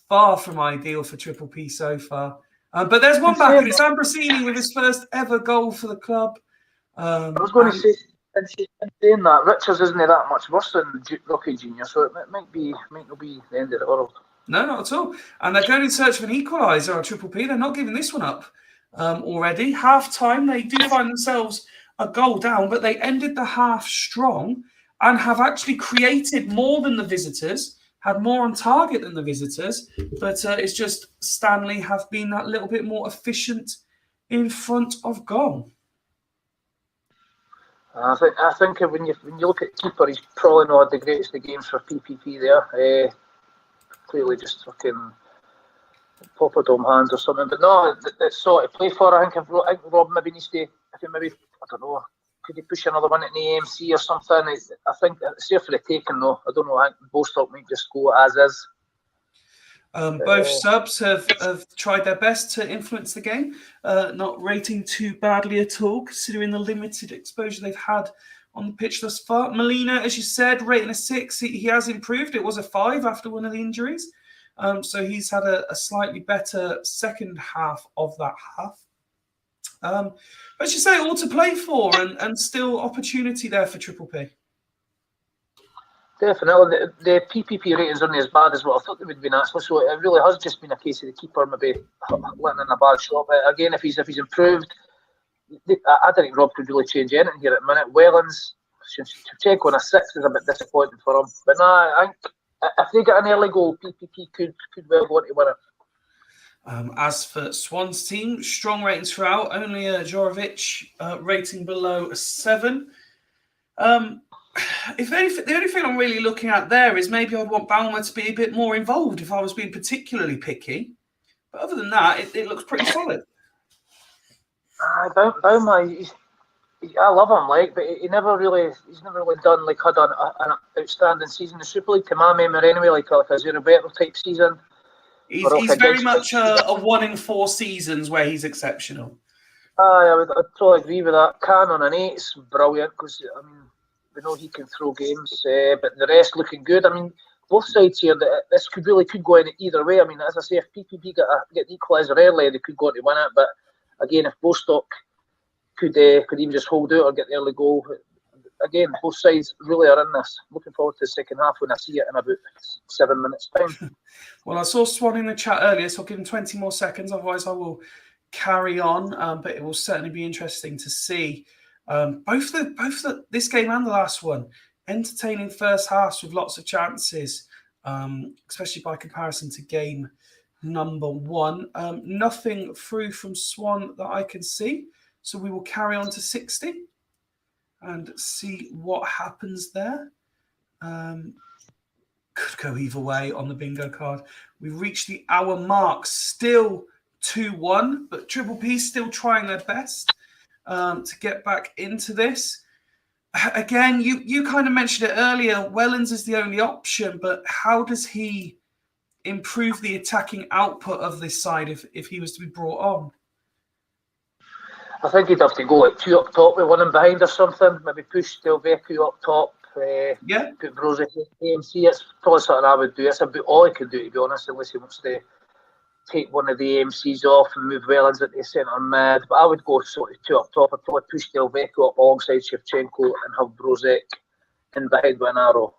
from ideal for Triple P so far. But there's one back, and it's Ambrosini with his first ever goal for the club. I was going to say, in saying that, Richards isn't that much worse than Rocky Jr., so it might not be the end of the world. No, not at all. And they're going in search of an equaliser on Triple P. They're not giving this one up already. Half-time, they do find themselves a goal down, but they ended the half strong and have actually created more than the visitors, had more on target than the visitors, but it's just Stanley have been that little bit more efficient in front of goal. I think when you look at keeper, he's probably not had the greatest of games for PPP there. Clearly just fucking Popadome hands or something. But no, it's sort of play for. I think Rob maybe needs to, I don't know, could he push another one at the AMC or something? I think it's here for the taking though. I don't know, I think Bostock might just go as is. Both subs have tried their best to influence the game, not rating too badly at all, considering the limited exposure they've had on the pitch thus far. Molina, as you said, rating a 6. He has improved. It was a 5 after one of the injuries. So he's had a slightly better second half of that half. As you say, all to play for and still opportunity there for Triple P. Definitely. The PPP ratings aren't as bad as what I thought they would be, actually. So it really has just been a case of the keeper maybe letting in a bad shot. But again, if he's improved, I don't think Rob could really change anything here at the minute. Wellens, Shevchenko on a 6 is a bit disappointing for him. But no, I think if they get an early goal, PPP could well go on to win it. As for Swan's team, strong ratings throughout. Only Jorovic rating below a 7. If anything, the only thing I'm really looking at there is maybe I'd want Baumer to be a bit more involved if I was being particularly picky. But other than that, it looks pretty solid. Baumer, I love him, but he's never really done had an outstanding season in the Super League to my memory anyway, like a Zero type season. He's very much a 1 in 4 seasons where he's exceptional. I'd totally agree with that. Can on an 8's brilliant because we know he can throw games, but the rest looking good. both sides here, this could go in either way. I mean, as I say, if PPP get the equaliser early, they could go on to win it. But again, if Bostock could even just hold out or get the early goal, again, both sides really are in this. Looking forward to the second half when I see it in about 7 minutes' time. Well, I saw Swan in the chat earlier, so I'll give him 20 more seconds. Otherwise, I will carry on. But it will certainly be interesting to see both this game and the last one. Entertaining first halves with lots of chances, especially by comparison to game number 1. Nothing through from Swan that I can see. So we will carry on to 60 and see what happens there. Could go either way on the bingo card. We've reached the hour mark, still 2-1, but Triple P still trying their best to get back into this. Again, you kind of mentioned it earlier, Wellens is the only option, but how does he improve the attacking output of this side if he was to be brought on? I think he'd have to go like 2 up top with 1 in behind or something. Maybe push Delvecchio up top. Put Brozic in AMC. It's probably something I would do. It's about all he could do, to be honest, unless he wants to take one of the AMCs off and move Wellens into the centre mid. But I would go sort of 2 up top. I'd probably push Delvecchio up alongside Shevchenko and have Brozic in behind with an arrow.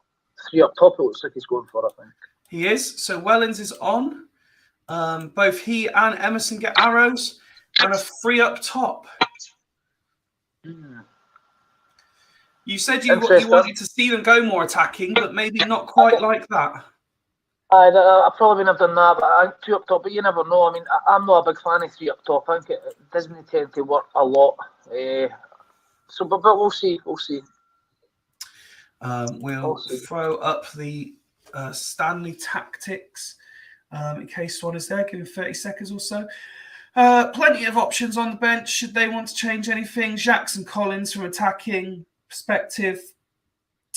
3 up top, it looks like he's going for, I think. He is. So Wellens is on. Both he and Emerson get arrows and a 3 up top. You said you wanted to see them go more attacking, but maybe not quite like that. I probably wouldn't have done that, but I think 2 up top, but you never know. I mean, I'm not a big fan of 3 up top. I think it doesn't tend to work a lot. But we'll see. We'll throw up the Stanley tactics in case Swan is there. Give him 30 seconds or so. Plenty of options on the bench should they want to change anything. Jackson Collins from attacking perspective.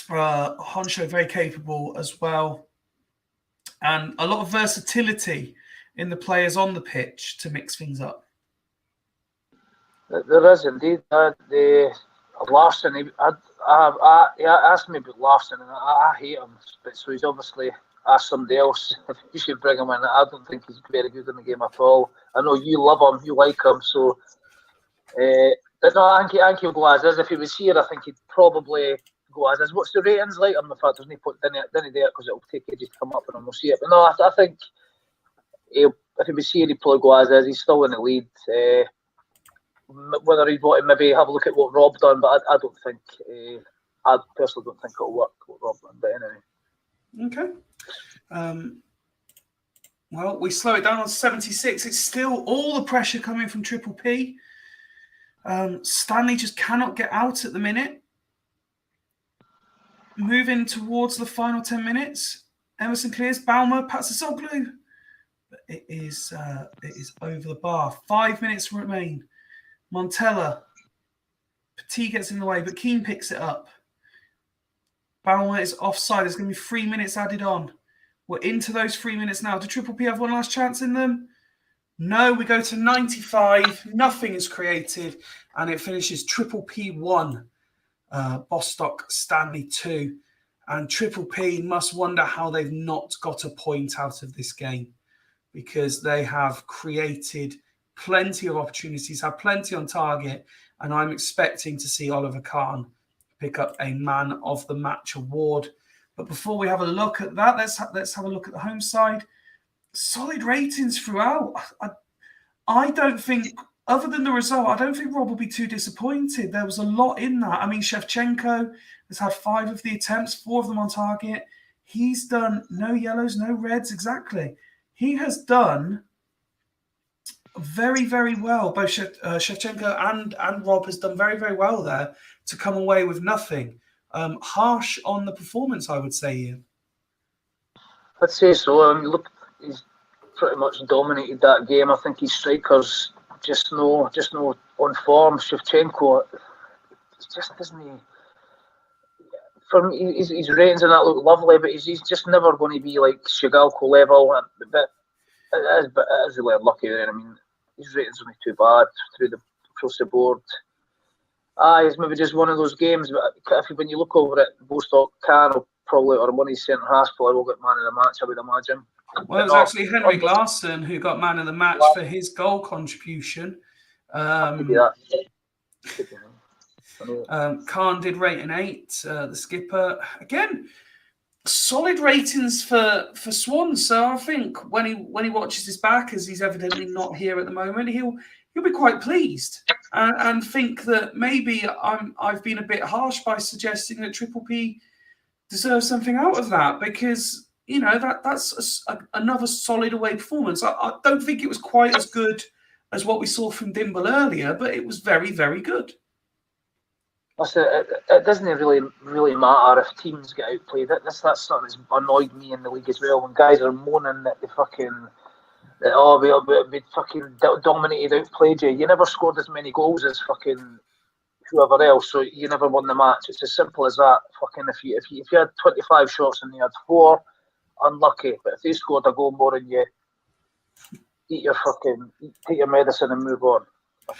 Honcho very capable as well. And a lot of versatility in the players on the pitch to mix things up. There is indeed. Larson, he asked me about Larson, and I hate him. But so he's obviously asked somebody else if you should bring him in. I don't think he's very good in the game at all. I know you love him, you like him, so. But no, I think he'll go as is. If he was here, I think he'd probably go as is. What's the ratings like? In fact, there's no point in it because it'll take ages to come up and we'll see it. But no, I think if he was here, he'd probably go as is. He's still in the lead. Whether he'd want to maybe have a look at what Rob done, but I don't think. I personally don't think it'll work what Rob done. But anyway. Okay. Well, we slow it down on 76. It's still all the pressure coming from Triple P. Stanley just cannot get out at the minute. Moving towards the final 10 minutes. Emerson clears. Baumer, Patsasoglu. But it is over the bar. 5 minutes remain. Montella. Petit gets in the way, but Keane picks it up. Baumer is offside. There's going to be 3 minutes added on. We're into those 3 minutes now. Do Triple P have one last chance in them? No, we go to 95. Nothing is created. And it finishes Triple P 1. Bostock Stanley 2. And Triple P must wonder how they've not got a point out of this game. Because they have created plenty of opportunities, have plenty on target. And I'm expecting to see Oliver Kahn pick up a Man of the Match award. But before we have a look at that, let's have a look at the home side. Solid ratings throughout. I don't think, other than the result, I don't think Rob will be too disappointed. There was a lot in that. I mean, Shevchenko has had 5 of the attempts, 4 of them on target. He's done no yellows, no reds, exactly. He has done very, very well. Both Shevchenko and Rob has done very, very well there to come away with nothing. Harsh on the performance, I would say, Iain. I'd say so. Look, he's pretty much dominated that game. I think his strikers just no on form. Shevchenko just doesn't. For me, his ratings and that look lovely, but he's just never going to be like Shigalko level. But it is really unlucky there. I mean, his ratings are not too bad across the board. It's maybe just one of those games. But when you look over at Bostock, can probably, or one of his centre halves probably will get man of the match, I would imagine. Well, it was actually Henrik Larsson who got man of the match for his goal contribution. Could be that. Khan did rate an 8. The skipper, again, solid ratings for Swan. So I think when he watches this back, as he's evidently not here at the moment, he'll be quite pleased and think that maybe I've been a bit harsh by suggesting that Triple P deserves something out of that, because that's another solid away performance. I don't think it was quite as good as what we saw from Dimble earlier, but it was very, very good. It doesn't really matter if teams get outplayed. That's something that's annoyed me in the league as well, when guys are moaning that we fucking dominated, outplayed you. You never scored as many goals as fucking whoever else, so you never won the match. It's as simple as that. Fucking if you had 25 shots and you had 4, unlucky. But if they scored a goal more than you, take your medicine and move on.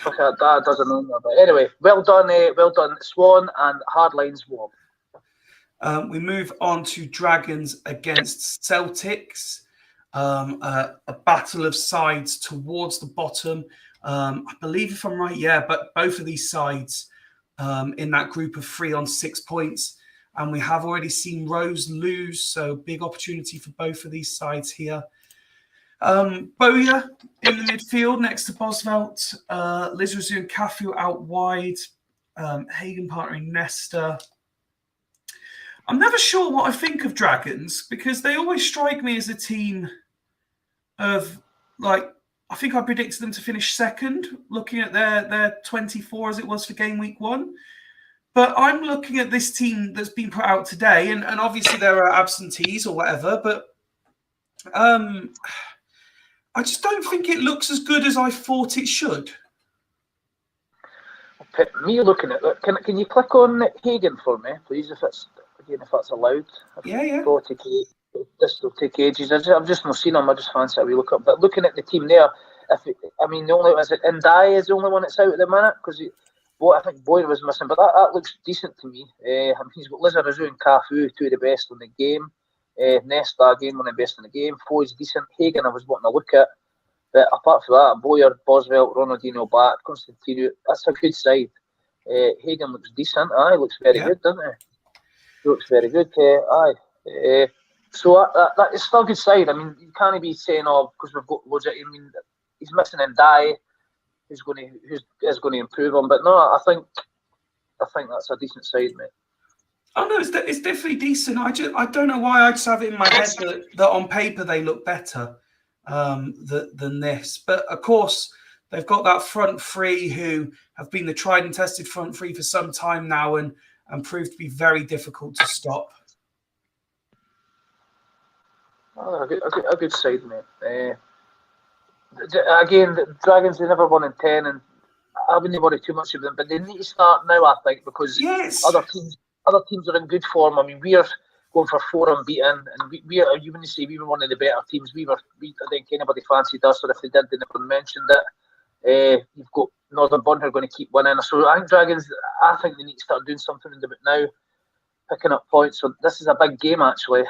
That doesn't know. But anyway, well done, Swan, and hard lines Wob. We move on to Dragons against Celtics. A battle of sides towards the bottom. I believe, if I'm right, but both of these sides in that group of 3 on 6 points. And we have already seen Rose lose, so big opportunity for both of these sides here. Bowyer in the midfield next to Bosvelt, Lizrazu and Cafu out wide, Hagen partnering Nesta. I'm never sure what I think of Dragons, because they always strike me as a team of, like, I think I predicted them to finish second, looking at their 24 as it was for game week 1. But I'm looking at this team that's been put out today, and obviously there are absentees or whatever, but I just don't think it looks as good as I thought it should. Me looking at it, can you click on Hagen for me, please, if that's allowed? Yeah. This will take ages. I've just not seen him. I just fancy a wee look up. But looking at the team there, the only is it Ndai is the only one that's out at the minute, because I think Boyd was missing, but that looks decent to me. He's got Lizarazu and Cafu, 2 of the best in the game. Nesta again, one of the best in the game. Foy's decent. Hagen I was wanting to look at, but apart from that, Boyer, Bosvelt, Ronaldinho back, Constantino. That's a good side. Hagen looks decent. He looks very good, doesn't he? He looks very good. So that is still a good side. I mean, you can't be saying, because we've got loads of. I mean, he's missing Ndai, who's going to improve him. But no, I think that's a decent side, mate. Oh no, it's definitely decent. I don't know why I just have it in my head that on paper they look better than this. But of course, they've got that front 3 who have been the tried and tested front 3 for some time now, and proved to be very difficult to stop. A good side, mate. Again, the Dragons, they never won in 10, and I wouldn't worry too much about them, but they need to start now, I think, because other teams are in good form. I mean, we're going for 4 unbeaten, and we are, you wouldn't say we were one of the better teams. I think anybody fancied us, or if they did, they never mentioned it. You've got Northern Bond who are going to keep winning. So I think Dragons, I think they need to start doing something in the bit now, picking up points. So this is a big game, actually.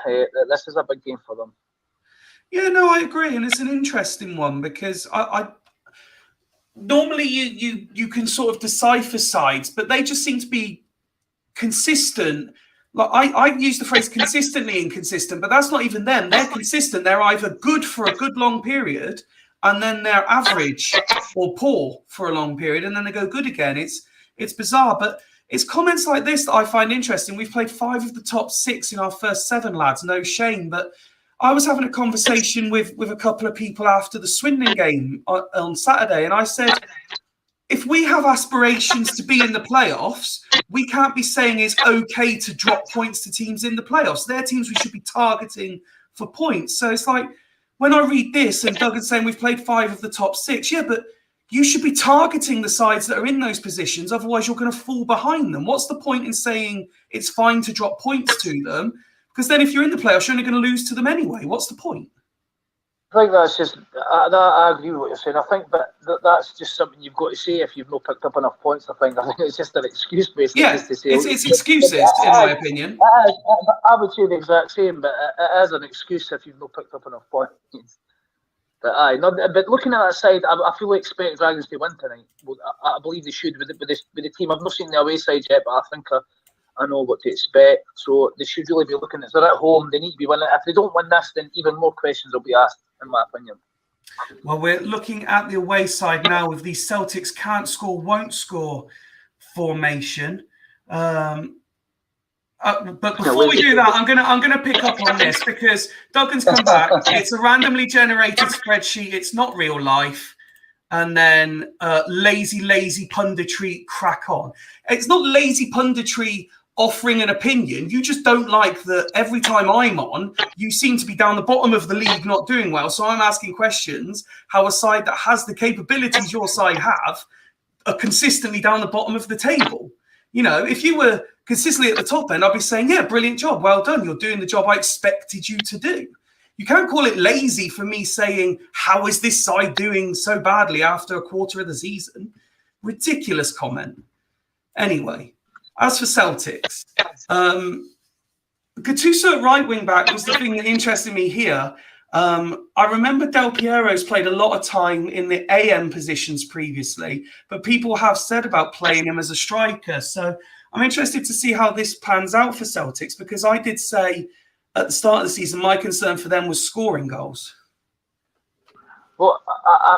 This is a big game for them. Yeah, no, I agree, and it's an interesting one, because I normally you can sort of decipher sides, but they just seem to be consistent. Like I use the phrase consistently inconsistent, but that's not even them. They're consistent. They're either good for a good long period, and then they're average or poor for a long period, and then they go good again. It's bizarre, but it's comments like this that I find interesting. We've played 5 of the top 6 in our first 7, lads. No shame, but I was having a conversation with a couple of people after the Swindon game on Saturday, and I said, if we have aspirations to be in the playoffs, we can't be saying it's okay to drop points to teams in the playoffs. They're teams we should be targeting for points. So it's like, when I read this and Duggan's saying we've played 5 of the top 6, yeah, but you should be targeting the sides that are in those positions. Otherwise, you're going to fall behind them. What's the point in saying it's fine to drop points to them? Because then if you're in the playoffs, you're only going to lose to them anyway. What's the point? think that's just. I agree with what you're saying. I think that's just something you've got to say if you've not picked up enough points. I think it's just an excuse, basically, just to say. It's excuses, in my opinion. I would say the exact same, but it is an excuse if you've not picked up enough points. But looking at that side, I fully expect Dragons to win tonight. I believe they should with the team. I've not seen the away side yet, but I think I know what to expect. So they should really be looking at. If they're at home, they need to be winning. If they don't win this, then even more questions will be asked, in my opinion. Well, we're looking at the away side now with the Celtics can't score, won't score formation. But before we do that, I'm gonna pick up on this because Duggan's come back. It's a randomly generated spreadsheet. It's not real life. And then lazy punditry, crack on. It's not lazy punditry offering an opinion. You just don't like that every time I'm on, you seem to be down the bottom of the league, not doing well. So I'm asking questions how a side that has the capabilities your side have are consistently down the bottom of the table. You know, if you were consistently at the top end, I'd be saying, yeah, brilliant job. Well done. You're doing the job I expected you to do. You can't call it lazy for me saying, how is this side doing so badly after a quarter of the season? Ridiculous comment. Anyway, as for Celtics, Gattuso at right wing back was the thing that interested me here. I remember Del Piero's played a lot of time in the AM positions previously, but people have said about playing him as a striker. So I'm interested to see how this pans out for Celtics, because I did say at the start of the season, my concern for them was scoring goals. Well,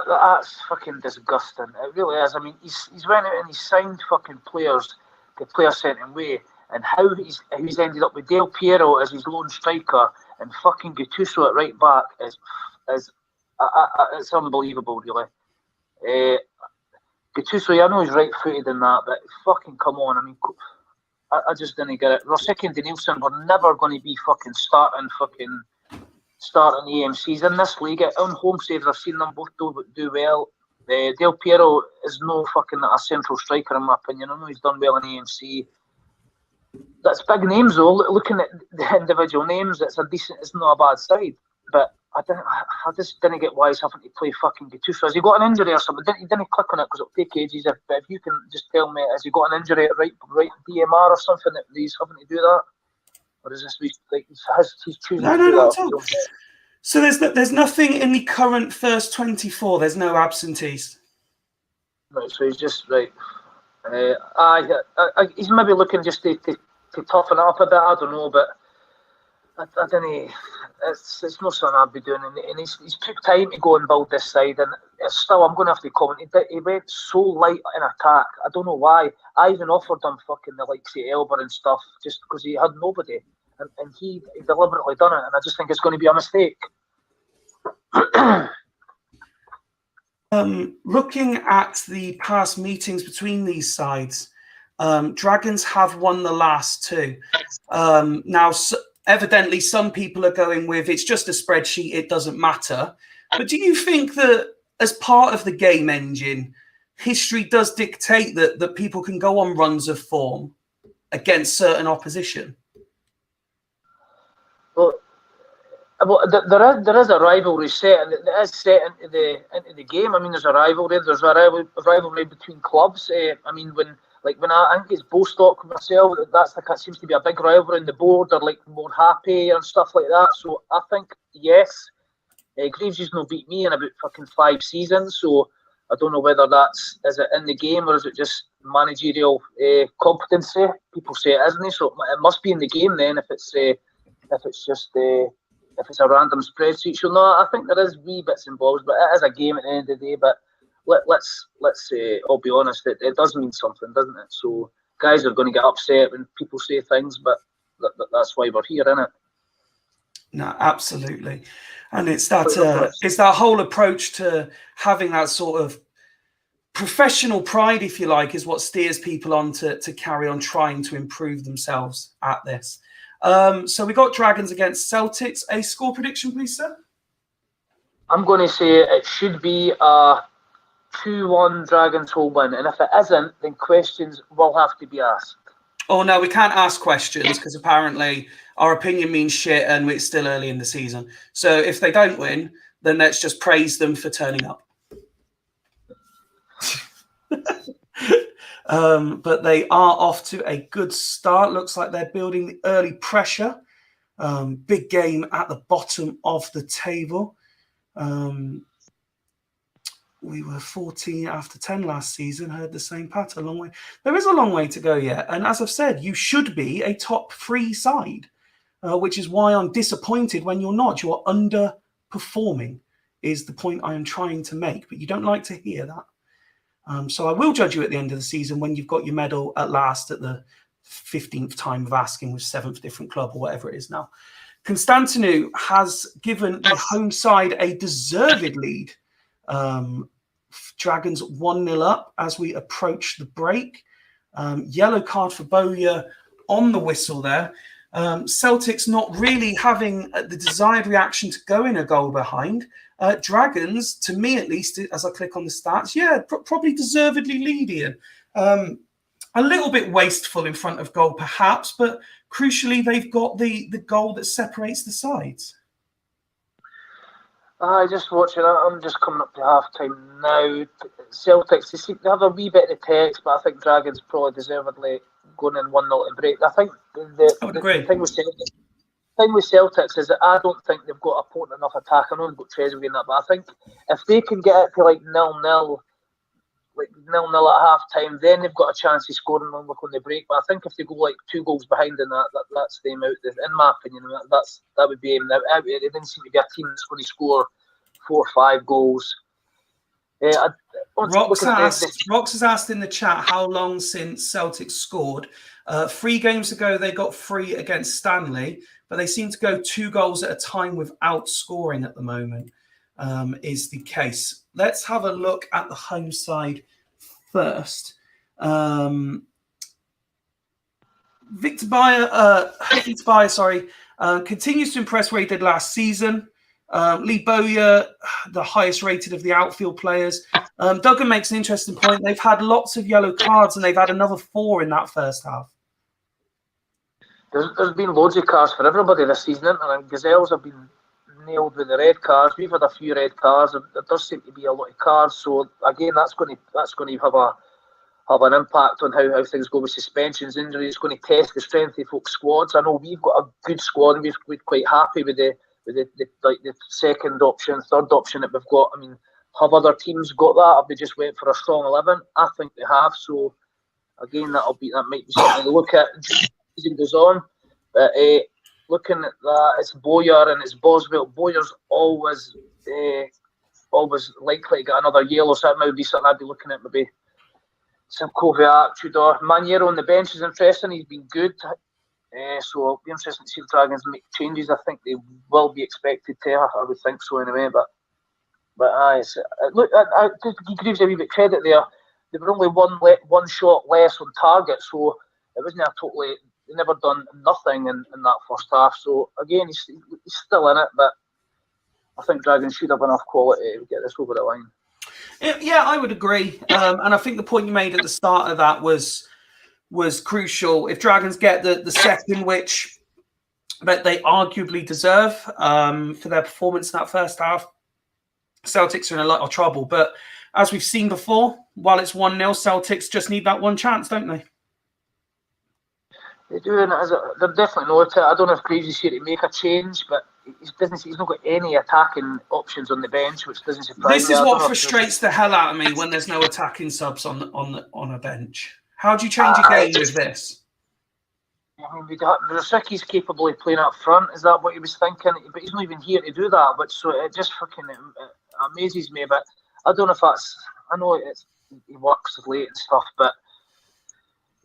that's fucking disgusting. It really is. I mean, he's went out and he's signed fucking players, the player sent him away, and how he's ended up with Del Piero as his lone striker and fucking Gattuso at right back is it's unbelievable, really. Gattuso, I know he's right-footed in that, but fucking come on. I mean, I just didn't get it. Rosick and Danielson were never going to be fucking starting EMCs in this league. On home saves, I've seen them both do well. Del Piero is no fucking a central striker, in my opinion. I know he's done well in EMC. That's big names, though. Looking at the individual names, it's not a bad side. But I just didn't get why he's having to play fucking Gattuso. Has he got an injury or something? He didn't click on it because it'll take ages. If you can just tell me, has he got an injury at right DMR or something that he's having to do that? Or is this like he's choosing to do that? No. So there's nothing in the current first 24. There's no absentees. Right, so he's just right. He's maybe looking just to toughen it up a bit. I don't know, but I don't. It's not something I'd be doing, and he's took time to go and build this side, and it's still, I'm going to have to comment, he went so light in attack. I don't know why. I even offered him fucking the likes of Elber and stuff just because he had nobody, and he deliberately done it, and I just think it's going to be a mistake. Looking at the past meetings between these sides, Dragons have won the last two. Now, evidently, some people are going with it's just a spreadsheet, it doesn't matter. But do you think that as part of the game engine, history does dictate that people can go on runs of form against certain opposition? Well, there is a rivalry set, and it is set into the game. I mean, there's a rivalry. There's a rivalry between clubs. I mean, when I think it's Bostock myself, that seems to be a big rivalry, and the board are like more happy and stuff like that. So I think yes, Greaves has not beat me in about fucking 5 seasons. So I don't know whether is it in the game or is it just managerial competency. People say it isn't, so it must be in the game then if it's just if it's a random spreadsheet. So no, I think there is wee bits involved, but it is a game at the end of the day. But let's I'll be honest, it does mean something, doesn't it? So guys are going to get upset when people say things, but that's why we're here, isn't it? No, absolutely. And it's that whole approach to having that sort of professional pride, if you like, is what steers people on to carry on trying to improve themselves at this. So we got Dragons against Celtics. A score prediction, please, sir? I'm going to say it should be a 2-1 Dragons will win. And if it isn't, then questions will have to be asked. Oh, no, we can't ask questions because apparently our opinion means shit and it's still early in the season. So if they don't win, then let's just praise them for turning up. But they are off to a good start. Looks like they're building the early pressure. Big game at the bottom of the table. We were 14 after 10 last season, heard the same pattern. A long way. There is a long way to go yet. And as I've said, you should be a top 3 side, which is why I'm disappointed when you're not. You are underperforming is the point I am trying to make. But you don't like to hear that. So I will judge you at the end of the season when you've got your medal at last at the 15th time of asking with 7th different club or whatever it is now. Constantinou has given the home side a deserved lead. Dragons 1-0 up as we approach the break. Yellow card for Bowyer on the whistle there. Celtic's not really having the desired reaction to go in a goal behind. Dragons, to me at least, as I click on the stats, probably deservedly leading. A little bit wasteful in front of goal, perhaps, but crucially, they've got the goal that separates the sides. I just watching it. I'm just coming up to half time now. Celtics, they have a wee bit of text, but I think Dragons probably deservedly going in 1-0 to break. I think the thing with Celtics is that I don't think they've got a potent enough attack. I know they've got Trezeguet in that, but I think if they can get it to like 0-0, like 0-0 at half time, then they've got a chance of scoring on the break. But I think if they go like 2 goals behind in that's them out. In my opinion, that would be them. It didn't seem to be a team that's going to score 4 or 5 goals. Rox has asked in the chat how long since Celtic scored. 3 games ago, they got 3 against Stanley, but they seem to go 2 goals at a time without scoring at the moment, is the case. Let's have a look at the home side first. Victor Bayer, continues to impress where he did last season. Lee Bowyer, the highest rated of the outfield players. Duggan makes an interesting point. They've had lots of yellow cards and they've had another 4 in that first half. There's been loads of cards for everybody this season, and Gazelles have been nailed with the red cards. We've had a few red cards. There does seem to be a lot of cards. So again, that's going to have an impact on how things go with suspensions, injuries. It's going to test the strength of folks' squads. I know we've got a good squad and we're quite happy with the second option, third option that we've got. I mean, have other teams got that? Have they just went for a strong 11? I think they have. So again, that might be something to look at as the season goes on. But looking at that, it's Bowyer and it's Boswell. Bowyer's always likely to get another yellow, so that might be something I'd be looking at. Maybe some Kovacic, Tudor, Maniero on the bench is interesting. He's been good. So it'll be interesting to see if Dragons make changes. I think they will be expected to. I would think so anyway. But look, I give Greaves a wee bit credit there. They were only one shot less on target, so it wasn't a totally. They never done nothing in that first half. So again, he's still in it, but I think Dragons should have enough quality to get this over the line. Yeah, I would agree. And I think the point you made at the start of that was crucial. If Dragons get the second, which that they arguably deserve for their performance in that first half, Celtics are in a lot of trouble. But as we've seen before, while it's 1-0, Celtics just need that one chance, don't they? They do, and they're definitely not. I don't know if Greaves is here to make a change, but he's not got any attacking options on the bench, which doesn't surprise me. This is what frustrates the hell out of me when there's no attacking subs on a bench. How do you change a game with this? I mean, Rosicki's capable of playing up front. Is that what he was thinking? But he's not even here to do that. But so it just fucking amazes me. But I don't know if that's. I know he works late and stuff, but.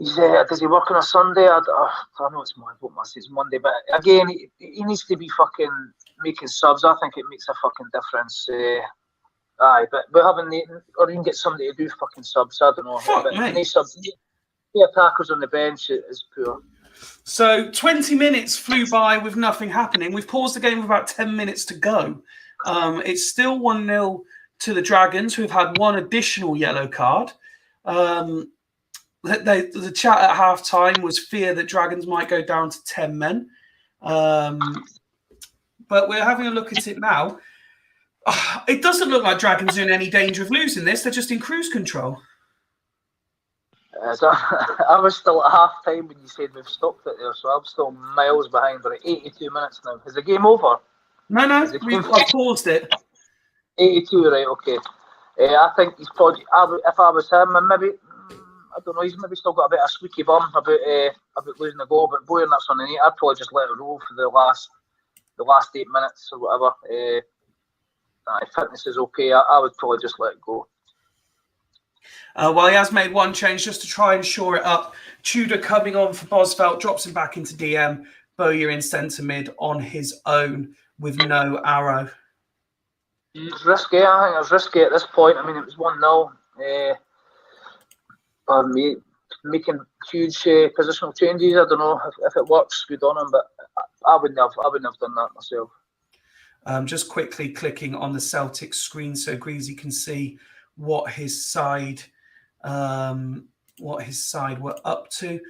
Does he work on a Sunday? I know it's Monday, but again, he needs to be fucking making subs. I think it makes a fucking difference. But we're having or you can get somebody to do fucking subs. I don't know. The attackers on the bench is poor. So 20 minutes flew by with nothing happening. We've paused the game with about 10 minutes to go. It's still 1-0 to the Dragons, who have had one additional yellow card. The chat at half-time was fear that Dragons might go down to 10 men. But we're having a look at it now. It doesn't look like Dragons are in any danger of losing this. They're just in cruise control. So, I was still at half time when you said we've stopped it there, so I'm still miles behind. We're at 82 minutes now. Is the game over? No, I've paused it. 82, right? Okay. I think he's probably. If I was him, and maybe I don't know, he's maybe still got a bit of squeaky bum about losing the goal. But boy, that's on the net. I'd probably just let it roll for the last 8 minutes or whatever. Fitness is okay. I would probably just let it go. Well, he has made one change just to try and shore it up. Tudor coming on for Bosvelt, drops him back into DM. Bowyer in centre mid on his own with no arrow. It's risky. I think it was risky at this point. I mean, it was 1-0. Making huge positional changes. I don't know if it works. Good on him, but I wouldn't have done that myself. Just quickly clicking on the Celtic screen so Greasy can see what his side were up to.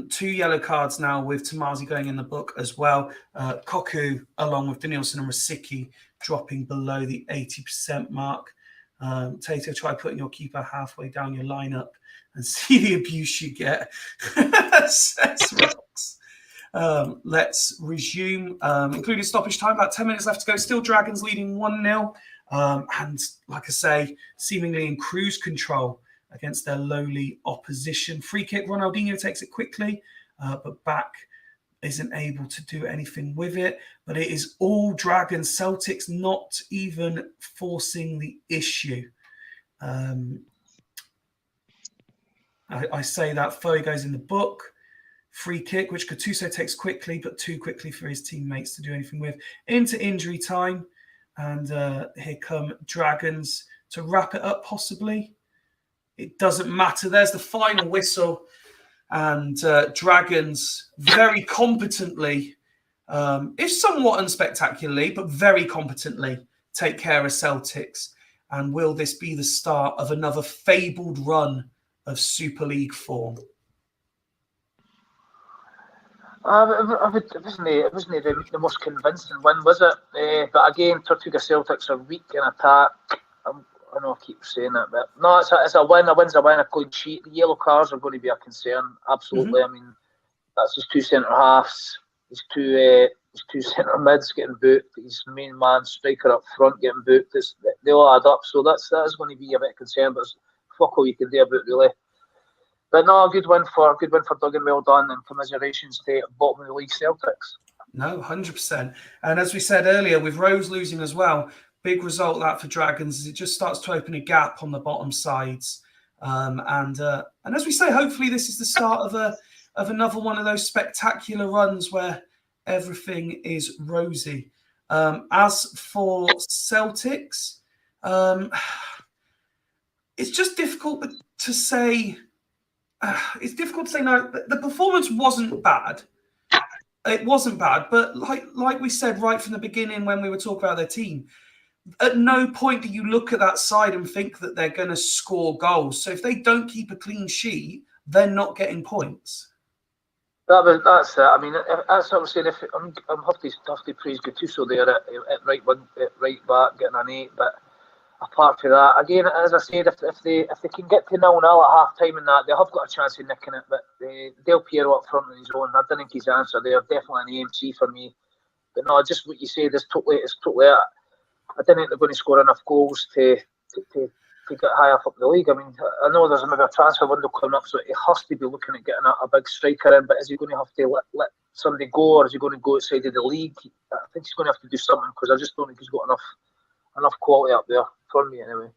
2 yellow cards now with Tomasi going in the book as well. Koku along with Danielson and Rosicky dropping below the 80% mark. Tato, try putting your keeper halfway down your lineup and see the abuse you get. Says Rox. Let's resume, including stoppage time. About 10 minutes left to go. Still Dragons leading 1-0. And like I say, seemingly in cruise control against their lowly opposition. Free kick, Ronaldinho takes it quickly, but back isn't able to do anything with it. But it is all Dragons. Celtics not even forcing the issue. I say that. Foe goes in the book. Free kick, which Gattuso takes quickly, but too quickly for his teammates to do anything with. Into injury time. And here come Dragons to wrap it up, possibly. It doesn't matter. There's the final whistle. And Dragons very competently, if somewhat unspectacularly, but very competently take care of Celtics. And will this be the start of another fabled run of Super League form? It wasn't the most convincing win, was it? But again, Tortuga Celtics are weak in attack. I know I keep saying that, but no, it's a win. A win's a win, a clean sheet. The yellow cards are going to be a concern, absolutely. I mean, that's his 2 centre halves, his two centre mids getting booked, his main man striker up front getting booked. They all add up, so that is going to be a bit of concern. But fuck all you can do about it, really. But no, a good win for Duggan, well done, and commiserations to bottom of the league Celtics. No, 100%. And as we said earlier, with Rose losing as well, big result that for Dragons is it just starts to open a gap on the bottom sides. And as we say, hopefully this is the start of another one of those spectacular runs where everything is rosy. As for Celtics, it's just difficult to say. It's difficult to say no. The performance wasn't bad. It wasn't bad, but like we said right from the beginning when we were talking about their team, at no point do you look at that side and think that they're going to score goals. So if they don't keep a clean sheet, they're not getting points. That's it. I mean, that's what I'm saying. I'm have to praise Gattuso there at right back, getting an 8, but. Apart from that, again, as I said, if they can get to 0-0 at half time and that, they have got a chance of nicking it. But Del Piero up front on his own, I don't think he's the answer there. Definitely an AMC for me. But no, just what you said is totally. I don't think they're going to score enough goals to get high up the league. I mean, I know there's maybe a transfer window coming up, so he has to be looking at getting a big striker in. But is he going to have to let somebody go, or is he going to go outside of the league? I think he's going to have to do something because I just don't think he's got enough quality up there for me anyway.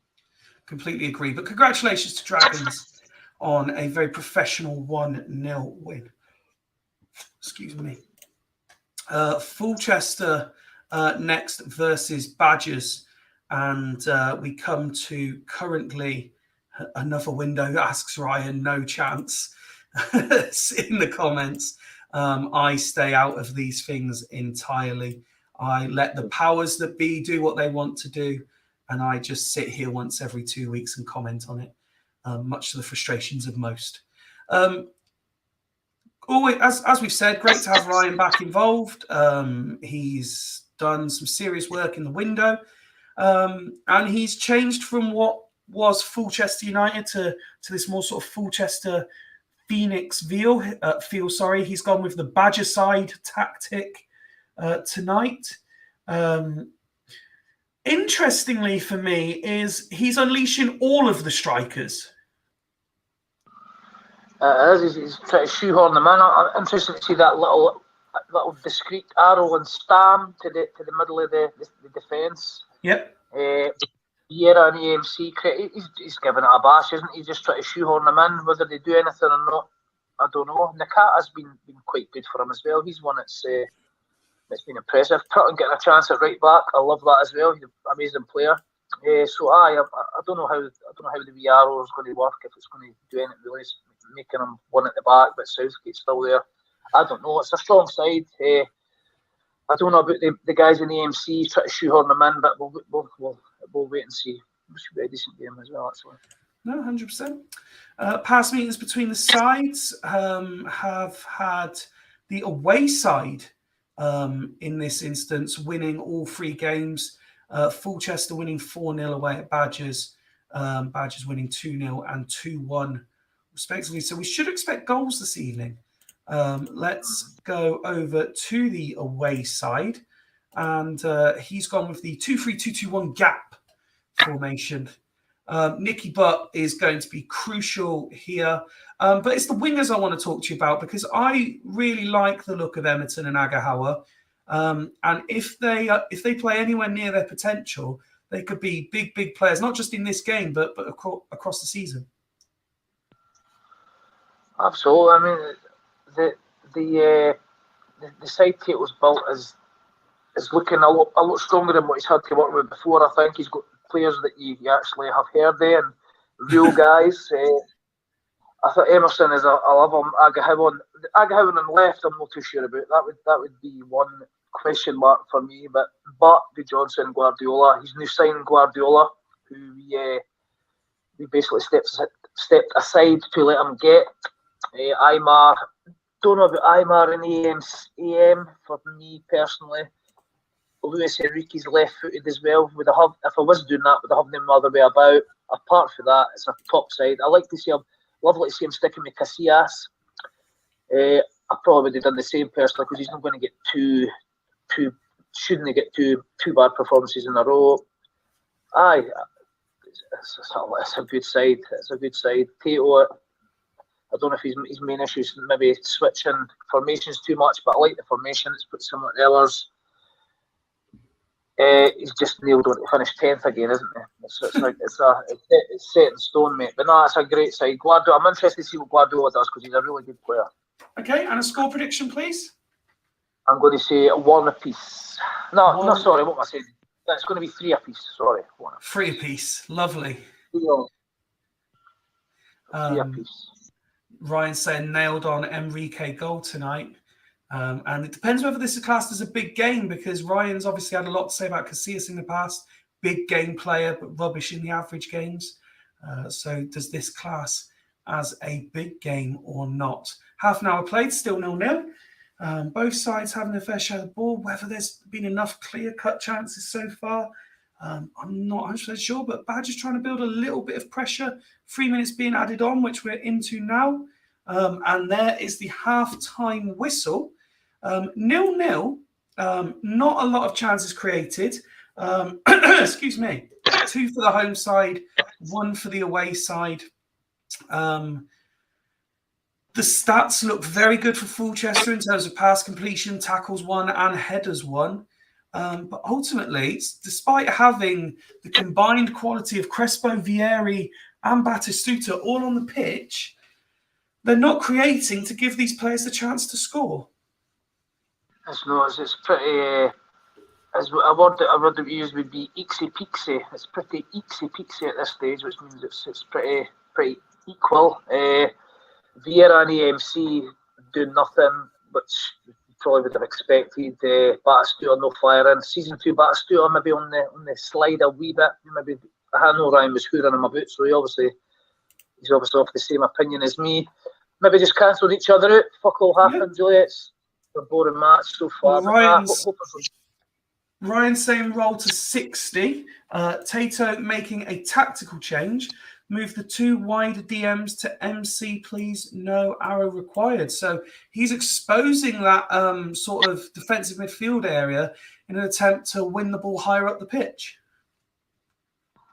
Completely agree. But congratulations to Dragons on a very professional 1-0 win. Excuse me. Fulchester next versus Badgers. And we come to currently another window, asks Ryan, no chance. In the comments. I stay out of these things entirely. I let the powers that be do what they want to do, and I just sit here once every 2 weeks and comment on it, much to the frustrations of most. As we've said, great to have Ryan back involved. He's done some serious work in the window. and he's changed from what was Fulchester United to this more sort of Fulchester Phoenix feel. Sorry, he's gone with the Badger side tactic tonight. Interestingly for me is he's unleashing all of the strikers. He's trying to shoehorn them in. I'm interested to see that little discreet arrow and stam to the middle of the defence. Yep. Vieira and EMC, he's giving it a bash, isn't he? Just trying to shoehorn them in. Whether they do anything or not, I don't know. Nakata has been quite good for him as well. He's one that's been impressive. Putting getting a chance at right back, I love that as well. He's an amazing player. I don't know how the wee arrow is going to work, if it's going to do anything really, making him one at the back, but Southgate's still there. I don't know. It's a strong side. I don't know about the guys in the AMC trying to shoehorn them in, but we'll wait and see. It should be a decent game as well, actually. No, 100%. Past meetings between the sides have had the away side in this instance winning all 3 games. Fulchester winning 4-0 away at Badgers. Badgers winning 2-0 and 2-1 respectively. So we should expect goals this evening. Let's go over to the away side, and he's gone with the 2-3-2-2-1 gap formation. Nicky Butt is going to be crucial here, but it's the wingers I want to talk to you about, because I really like the look of Emerton and Agahawa, and if they play anywhere near their potential, they could be big players, not just in this game, but across the season. Absolutely. I mean, the side Kate was built is looking a lot stronger than what he's had to work with before. I think he's got players that you actually have heard there, and real guys. I thought Emerson is I love him. Agahawan on left, I'm not too sure about. That would be one question mark for me. But the Johnson Guardiola, he's new signing Guardiola, who we basically stepped aside to let him get. Aymar, don't know about Aymar and EM for me personally. Luis Enrique's left-footed as well. If I was doing that, would I have him the other way about? Apart from that, it's a top side. I like to see him. Lovely to see him sticking with Casillas. I probably would have done the same personally, because he's not going to get shouldn't get two bad performances in a row. It's a good side. It's a good side. Tato, I don't know if his main issue is maybe switching formations too much, but I like the formation. It's put similar to others. He's just nailed on to finish 10th again, isn't he? It's set in stone, mate. But no, it's a great side. Guardiola, I'm interested to see what Guardiola does, because he's a really good player. Okay, and a score prediction, please? I'm going to say 1 apiece. No, sorry, what am I saying? It's going to be 3 apiece. Sorry, 3 apiece. Lovely. 3 apiece. Ryan saying nailed on Enrique goal tonight. And it depends whether this is classed as a big game, because Ryan's obviously had a lot to say about Casillas in the past. Big game player, but rubbish in the average games. So does this class as a big game or not? Half an hour played, still 0-0. Both sides having a fair share of the ball. Whether there's been enough clear-cut chances so far, I'm not 100% sure, but Badger's trying to build a little bit of pressure. 3 minutes being added on, which we're into now. And there is the half-time whistle. 0-0. Not a lot of chances created. Excuse me. 2 for the home side, 1 for the away side. The stats look very good for Fulchester in terms of pass completion, tackles won, and headers won. But ultimately, despite having the combined quality of Crespo, Vieri, and Batistuta all on the pitch, they're not creating to give these players the chance to score. It's pretty. A word that I would use would be eeksy-peeksy. It's pretty eeksy-peeksy at this stage, which means it's pretty equal. Vieira and EMC doing nothing, which you probably would have expected. Batistuta no firing. Season 2 Batistuta maybe on the slide a wee bit. Maybe I know Ryan was hooring him about, so he's obviously of the same opinion as me. Maybe just cancelled each other out. Fuck all happens, really. It's a boring match so far. Well, Ryan saying roll to 60. Tato making a tactical change. Move the 2 wider DMs to MC, please. No arrow required. So he's exposing that sort of defensive midfield area in an attempt to win the ball higher up the pitch.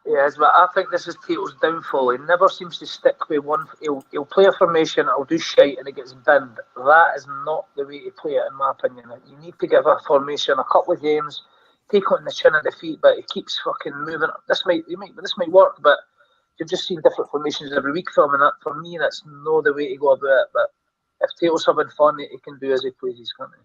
Yes, but I think this is Tato's downfall. He never seems to stick with one. He'll play a formation, it'll do shite, and it gets binned. That is not the way to play it, in my opinion. You need to give a formation a couple of games, take it on the chin and the feet, but he keeps fucking moving. This might work, but you've just seen different formations every week from him, and that, for me, that's not the way to go about it. But if Tato's having fun, he can do as he pleases, can't he?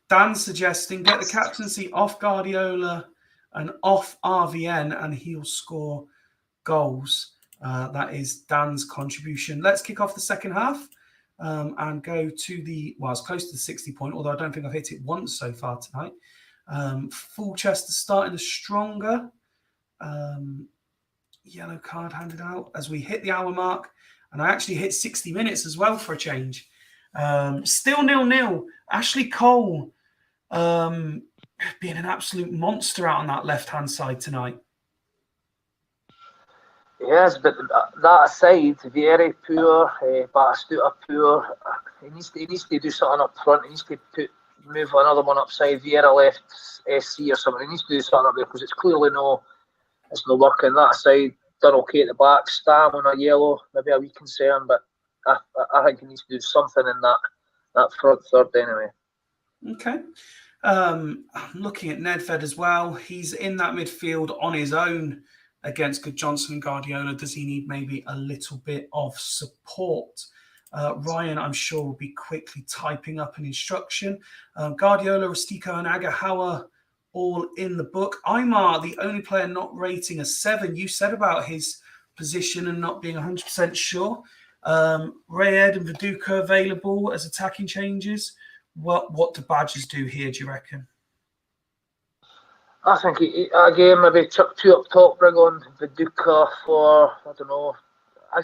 Dan's suggesting get the captaincy off Guardiola and off RVN, and he'll score goals. That is Dan's contribution. Let's kick off the second half and go to it's close to the 60 point, although I don't think I've hit it once so far tonight. Fulchester starting the stronger. Yellow card handed out as we hit the hour mark, and I actually hit 60 minutes as well for a change. Still 0-0. Ashley Cole being an absolute monster out on that left-hand side tonight. Yes, but that aside, very poor, Batistuta poor. He needs to do something up front. He needs to move another one upside, Vieira left SC or something. He needs to do something up there because it's clearly it's not working. That aside, done okay at the back. Stam on a yellow, maybe a wee concern, but I think he needs to do something in that front third anyway. Okay. I'm looking at Nedved as well. He's in that midfield on his own against Good Johnson and Guardiola. Does he need maybe a little bit of support? Ryan, I'm sure, will be quickly typing up an instruction. Guardiola, Rustico and Agahawa all in the book. Aymar, the only player not rating a 7. You said about his position and not being 100% sure. Rayed and Viduka available as attacking changes. What do Badgers do here, do you reckon? I think, again, maybe chuck 2 up top, bring on Viduka for, I don't know. I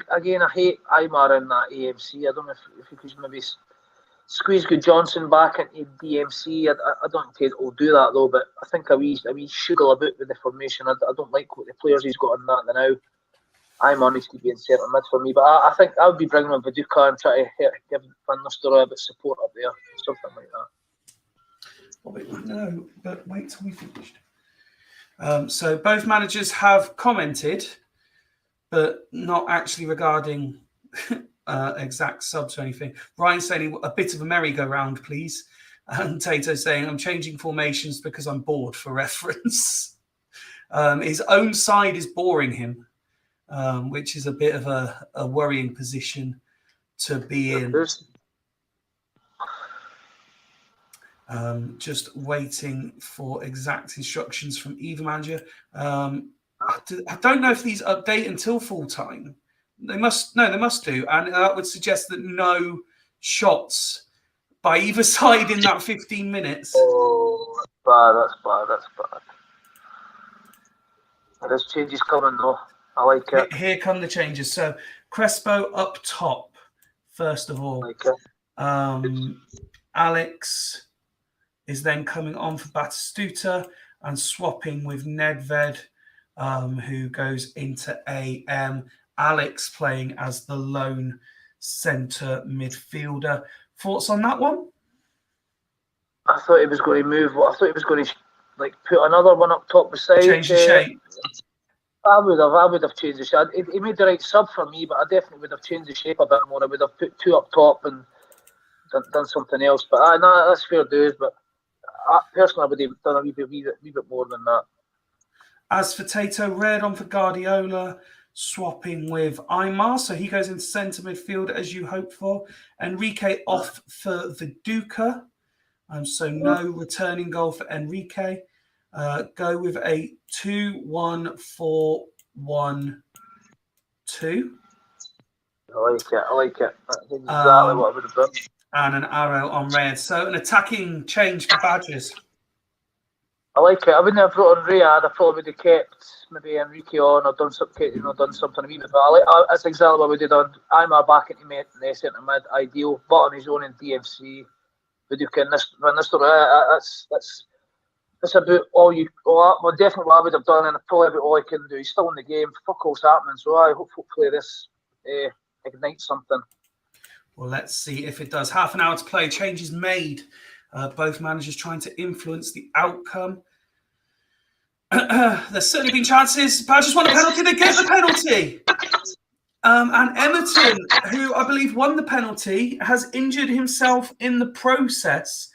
hate Aymar in that AMC. I don't know if you could maybe squeeze Good Johnson back into DMC. I don't think he'll do that, though, but I think a wee sugar about with the formation. I don't like what the players he's got in that now. Aymar needs to be in centre mid for me, but I think I would be bringing on Viduka and try to give Van Nistelrooy a bit of support up there, something like that. No, but wait till we finished. So both managers have commented, but not actually regarding exact subs or anything. Ryan saying a bit of a merry-go-round, please. And Tato saying, I'm changing formations because I'm bored, for reference. His own side is boring him. Which is a bit of a worrying position to be in. Just waiting for exact instructions from either manager. I don't know if these update until full time. They must do, and that would suggest that no shots by either side in that 15 minutes. Oh, that's bad. There's changes coming though. I like it. Here come the changes. So Crespo up top, first of all. Alex is then coming on for Batistuta and swapping with Nedved, who goes into AM. Alex playing as the lone centre midfielder. Thoughts on that one? I thought he was going to move. I thought he was going to put another one up top beside. Change the shape. I would have changed the shape. He made the right sub for me, but I definitely would have changed the shape a bit more. I would have put 2 up top and done something else. But no, that's fair dues. But personally, I would have done a wee bit more than that. As for Tato, red on for Guardiola, swapping with Aymar. So he goes in centre midfield as you hoped for. Enrique off for Viduka. So no returning goal for Enrique. Go with a 2-1-4-1-2. I like it. That's exactly what I would have done. And an arrow on red. So an attacking change for Badgers. I like it. I wouldn't have brought on Riyad. I probably would have kept maybe Enrique on or done something a wee bit. But that's exactly what we did on. I'm back into the centre mid, ideal. But on his own in DMC, Viduka and Van Nistelrooy. That's It's about all you. Well, definitely what I would have done, and probably about all I can do. He's still in the game. Fuck all's happening. So hopefully this ignites something. Well, let's see if it does. Half an hour to play. Changes made. Both managers trying to influence the outcome. There's certainly been chances. Badgers want a penalty. They get the penalty. And Emerton, who I believe won the penalty, has injured himself in the process.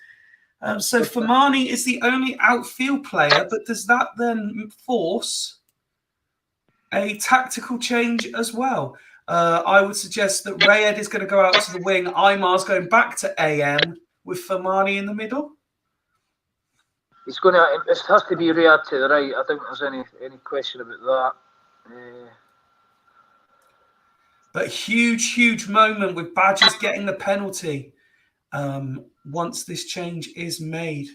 So Fermani is the only outfield player, but does that then force a tactical change as well? I would suggest that Rayed is going to go out to the wing. Aimar's going back to AM with Fermani in the middle. He's going to. It has to be Rayed to the right. I don't think there's any question about that. But huge moment with Badgers getting the penalty once this change is made.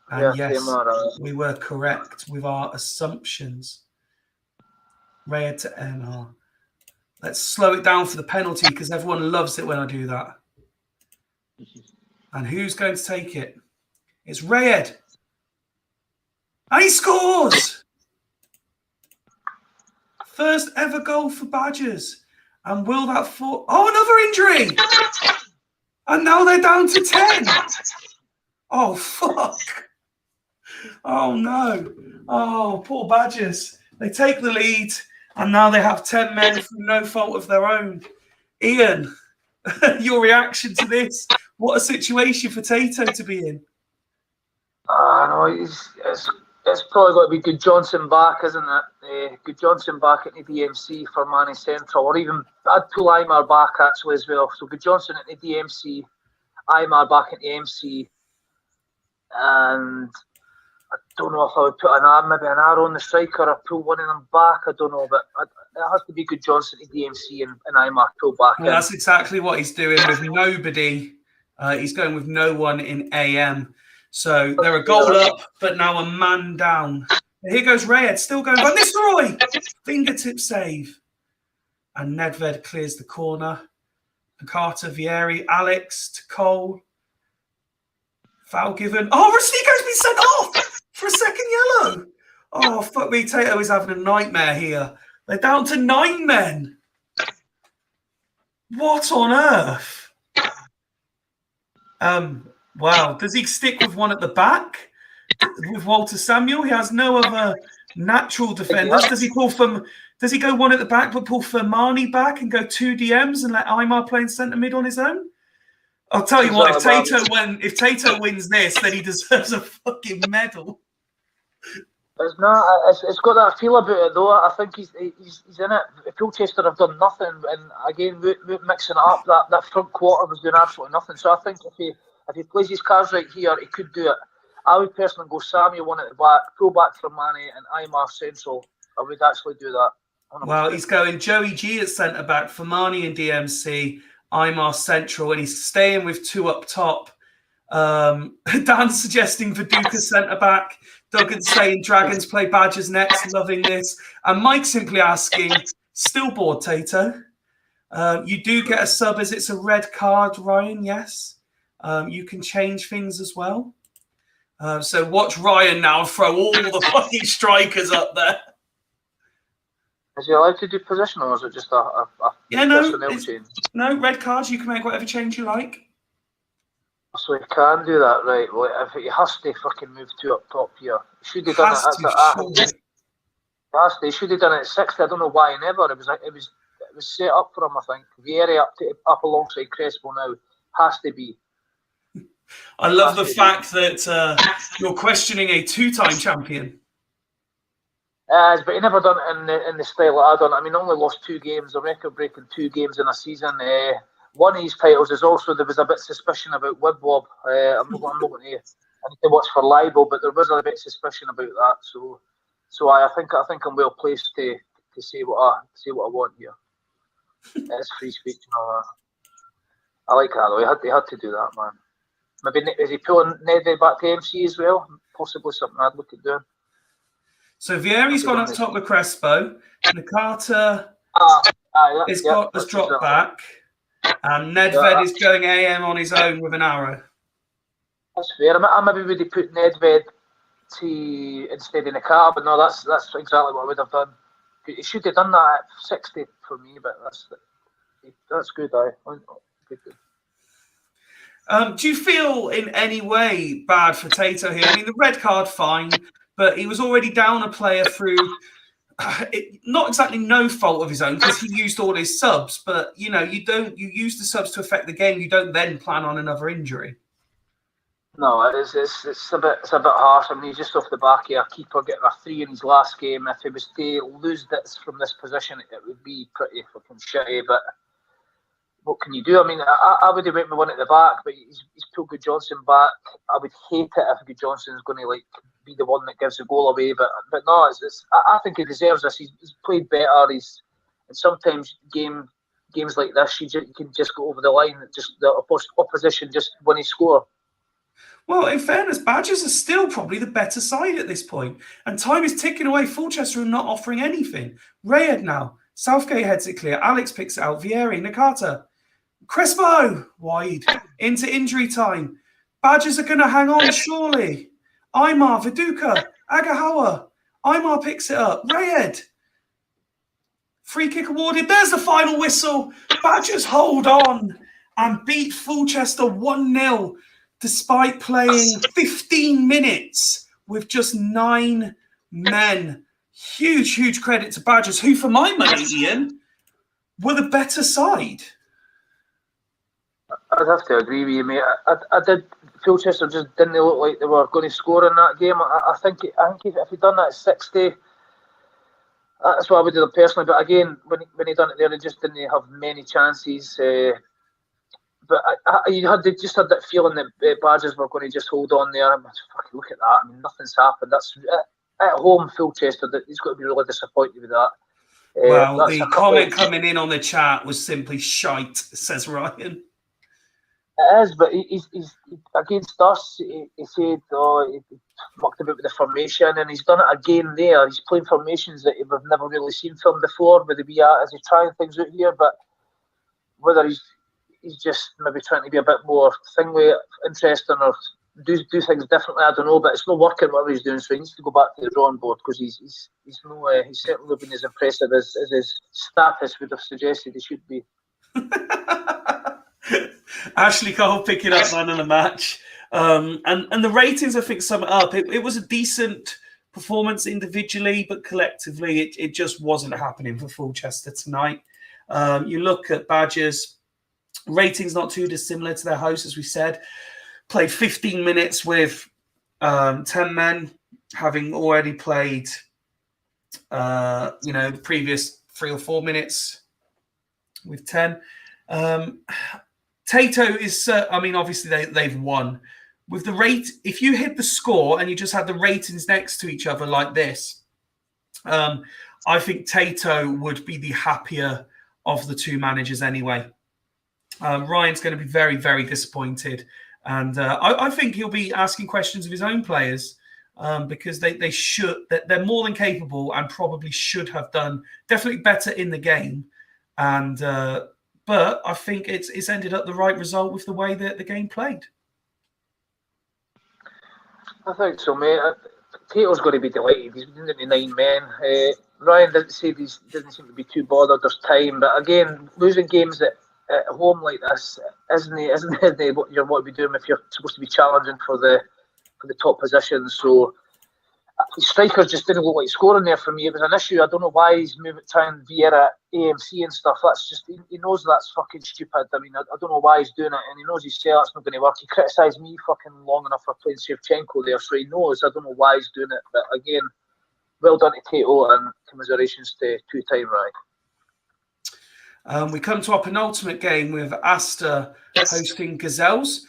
And yes, we were correct with our assumptions. Rayed to NR. Let's slow it down for the penalty because everyone loves it when I do that. And who's going to take it? It's Rayed. And he scores! First ever goal for Badgers. And will that fall? Oh, another injury! And now they're down to 10. Oh, fuck. Oh, no. Oh, poor Badgers. They take the lead, and now they have 10 men through no fault of their own. Iain, your reaction to this? What a situation for Tato to be in. No, it's probably got to be Good Johnson back, isn't it? Good Johnson back at the DMC for Manny Central, or even I'd pull Aymar back actually as well. So Good Johnson at the DMC, Aymar back at the MC, and I don't know if I would put maybe an arrow on the striker or pull one of them back. I don't know, but it has to be Good Johnson at DMC and Aymar pull back. Well, that's exactly what he's doing with nobody. He's going with no one in AM. So they're a goal up, but now a man down. Here goes Rayed, still going. Van Nistelrooy! Fingertip save. And Nedved clears the corner. Carter, Vieri, Alex to Cole. Foul given. Oh, Rustico's been sent off for a second yellow. Oh, fuck me. Tato is having a nightmare here. They're down to 9 men. What on earth? Wow. Does he stick with one at the back? With Walter Samuel? He has no other natural defenders. Does he go one at the back but pull Fermani back and go 2 DMs and let Aymar play in centre mid on his own? I'll tell you what, if Tato wins this, then he deserves a fucking medal. It's not. It's got that feel about it though. I think he's in it. Colchester have done nothing, and again, mixing it up, that front quarter was doing absolutely nothing. So I think if he plays his cards right here, he could do it. I would personally go Samuel one at the back, pull back from Manny, and Aymar Central. I would actually do that. 100%. Well, he's going Joey G at centre back, Fermani and DMC, Aymar Central, and he's staying with 2 up top. Dan's suggesting Viduka centre back. Duggan's saying Dragons play Badgers next, loving this. And Mike simply asking, still bored, Tato? You do get a sub as it's a red card, Ryan, yes. You can change things as well. So watch Ryan now throw all the fucking strikers up there. Is he allowed to do position, or is it just a personnel change? No, red cards, you can make whatever change you like. So he can do that, right? Well, if he has to fucking move 2 up top here. He should have done it. He should have done it at 60. I don't know why he never. It was set up for him, I think. Vieri up alongside Crespo now. Has to be. I love the fact that you're questioning a 2-time champion. But he never done it in the style that I done. I mean, only lost 2 games, a record-breaking 2 games in a season. One of his titles is also there was a bit of suspicion about Wibwob. I'm not going to. I need to watch for libel, but there was a bit of suspicion about that. So I think I'm well placed to say what I want here. It's free speech. I like that though. He had to do that, man. Maybe is he pulling Nedved back to MC as well? Possibly something I'd look at doing. So Vieri's gone up top with Crespo. Nakata has dropped back. And Nedved is going AM on his own with an arrow. That's fair. I maybe would have put Nedved instead of Nakata, but no, that's exactly what I would have done. He should have done that at 60 for me, but that's good. Good. Do you feel in any way bad for Tato here? I mean, the red card, fine, but he was already down a player through not exactly no fault of his own because he used all his subs. But you use the subs to affect the game. You don't then plan on another injury. No, it's a bit harsh. I mean, he's just off the back of a keeper getting a 3 in his last game. If he was to lose this from this position, it would be pretty fucking shitty. But what can you do? I mean, I would have went with one at the back, but he's pulled Good Johnson back. I would hate it if Good Johnson's going to be the one that gives the goal away. But no, I think he deserves this. He's played better. And sometimes games like this, you can just go over the line. Just the opposition just when he score. Well, in fairness, Badgers are still probably the better side at this point. And time is ticking away. Fulchester are not offering anything. Rayhead now. Southgate heads it clear. Alex picks it out. Vieri, Nakata. Crespo, wide. Into injury time. Badgers are going to hang on, surely. Aymar, Viduka, Agahawa. Aymar picks it up. Rayhead. Free kick awarded. There's the final whistle. Badgers hold on and beat Fulchester 1-0. Despite playing 15 minutes with just 9 men. Huge credit to Badgers, who, for my money, Ian, were the better side. I'd have to agree with you, mate. I did. Fulchester just didn't look like they were going to score in that game. I think if he'd done that at 60, that's what I would have done personally. But again, when he done it there, he just didn't have many chances. But you just had that feeling that Badgers were going to just hold on there. And fucking look at that. I mean, nothing's happened. That's at home, Fulchester. He's got to be really disappointed with that. Well, the comment coming in on the chat was simply shite, says Ryan. It is, but he's against us. He said, he mucked about with the formation, and he's done it again there. He's playing formations that we've never really seen from before. With the as he's trying things out here, but whether he's just maybe trying to be a bit more interesting or do things differently. I don't know, but it's not working whatever he's doing. So he needs to go back to the drawing board because he's certainly not been as impressive as his status would have suggested he should be. Ashley Cole picking up man of the match, and the ratings I think sum it up. It was a decent performance individually, but collectively it just wasn't happening for Fulchester tonight. You look at Badgers. Ratings not too dissimilar to their hosts, as we said. Played 15 minutes with 10 men, having already played, the previous 3 or 4 minutes with 10. Tato is, obviously they've won. With the rate, if you hit the score and you just had the ratings next to each other like this, I think Tato would be the happier of the two managers anyway. Ryan's going to be very, very disappointed. And I think he'll be asking questions of his own players because they're more than capable and probably should have done definitely better in the game. And but I think it's ended up the right result with the way that the game played. I think so, mate. Tato's going to be delighted. He's been into 9 men. Ryan didn't seem to be too bothered. There's time, but again, losing games at home like this isn't what you want to be doing if you're supposed to be challenging for the top position. So strikers just didn't look like scoring there for me. It was an issue. I don't know why he's trying Vieira AMC and stuff. That's just he knows that's fucking stupid. I mean, I don't know why he's doing it, and he knows his setup's not going to work. He criticised me fucking long enough for playing Shevchenko there, so he knows. I don't know why he's doing it, but again, well done to Tato and commiserations to two-time Ryan. We come to our penultimate game with Astor hosting Gazelles.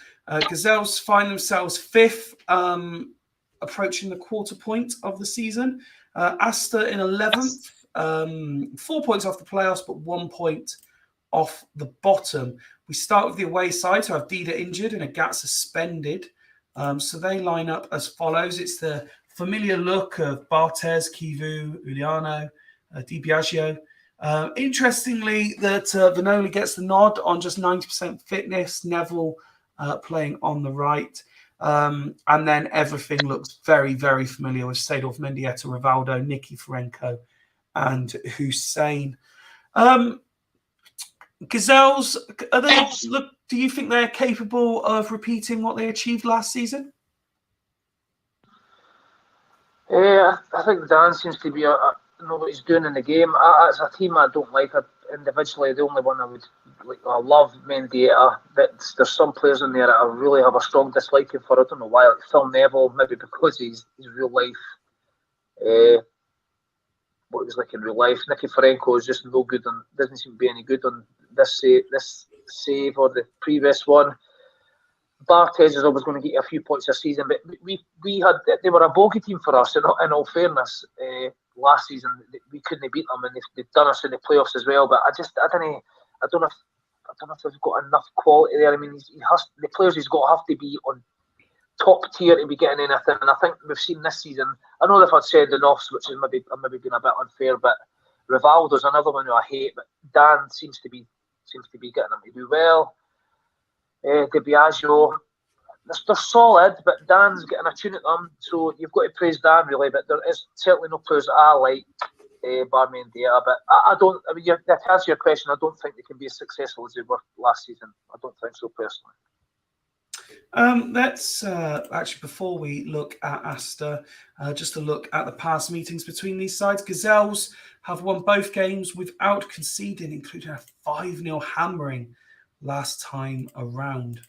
Gazelles find themselves 5th, approaching the quarter point of the season. Astor in 11th, 4 points off the playoffs, but 1 point off the bottom. We start with the away side, who have Dida injured and Agat suspended. So they line up as follows. It's the familiar look of Barthez, Kivu, Uliano, Di Biagio. Interestingly, that Vanoli gets the nod on just 90% fitness. Neville playing on the right. And then everything looks very, very familiar with Seedorf, Mendieta, Rivaldo, Nikiforenko, and Hussein. Gazelles, are they? Look, do you think they're capable of repeating what they achieved last season? Yeah, I think Dan seems to be know what he's doing in the game. As a team, I don't like it individually. The only one I would like, I love Mendieta, but there's some players in there that I really have a strong dislike for. I don't know why. Like Phil Neville, maybe because he's real life. What he was like in real life. Nikiforenko is just no good and doesn't seem to be any good on this save or the previous one. Barthez is always going to get you a few points a season, but they were a bogey team for us. In all fairness, last season we couldn't beat them, and they've done us in the playoffs as well. But I don't know if they've got enough quality there. I mean, the players he's got have to be on top tier to be getting anything. And I think we've seen this season. I know they've had send-offs, which is maybe been a bit unfair. But Rivaldo's another one who I hate, but Dan seems to be getting them to do well. De Biagio, they're solid, but Dan's getting a tune at them, so you've got to praise Dan really. But there is certainly no players that I like, bar Mendieta. But I don't. I mean, to answer your question, I don't think they can be as successful as they were last season. I don't think so personally. Let's actually, before we look at Asta, just a look at the past meetings between these sides. Gazelles have won both games without conceding, including a 5-0 hammering last time around.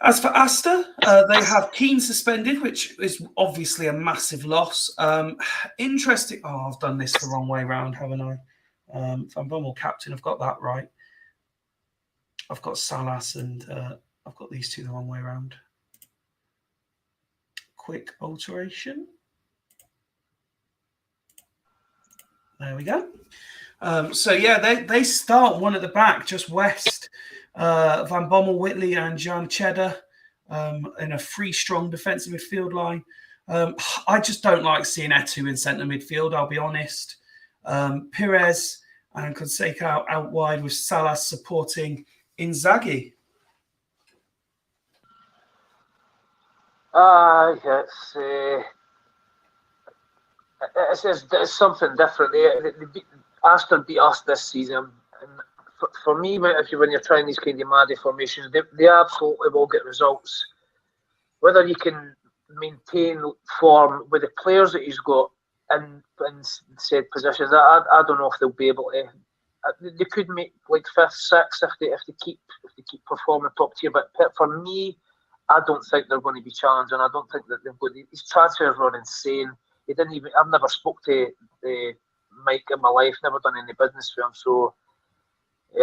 As for Asta, they have Keane suspended, which is obviously a massive loss. Interesting. Oh, I've done this the wrong way around, haven't I? Van Bommel captain, I've got that right. I've got Salas and I've got these two the wrong way around. Quick alteration. There we go. So yeah, they start one at the back, just west. Van Bommel, Whitley, and Jan Cheddar in a free, strong defensive midfield line. I just don't like seeing Etu in centre midfield, I'll be honest. Pires and Fonseca out wide with Salas supporting Inzaghi. It's something different. Aston beat us this season, and for me, when you're trying these kind of mad formations, they absolutely will get results. Whether you can maintain form with the players that he's got in said positions, I don't know if they'll be able to. They could make like 5th, 6th if they keep performing top tier. But for me, I don't think they're going to be challenging. I don't think that they've got these transfers were insane. I've never spoke to Mike in my life. Never done any business with him. So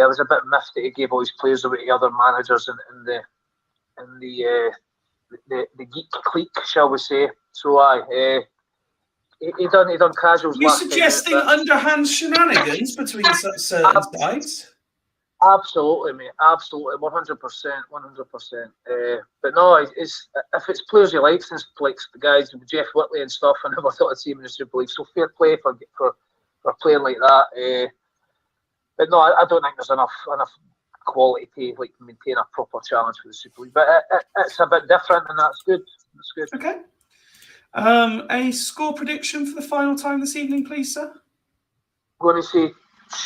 I was a bit miffed that he gave all his players away to other managers in the geek clique, shall we say? So He done casuals. You're suggesting underhand shenanigans between certain sides? Absolutely, mate. Absolutely, 100%, 100%. But no, if it's players he likes, and like the guys with Jeff Whitley and stuff, I never thought I'd see him in the Super League. So fair play for playing like that. But no, I don't think there's enough quality to like maintain a proper challenge for the Super League. But it's a bit different, and that's good. That's good. Okay. A score prediction for the final time this evening, please, sir? I'm going to say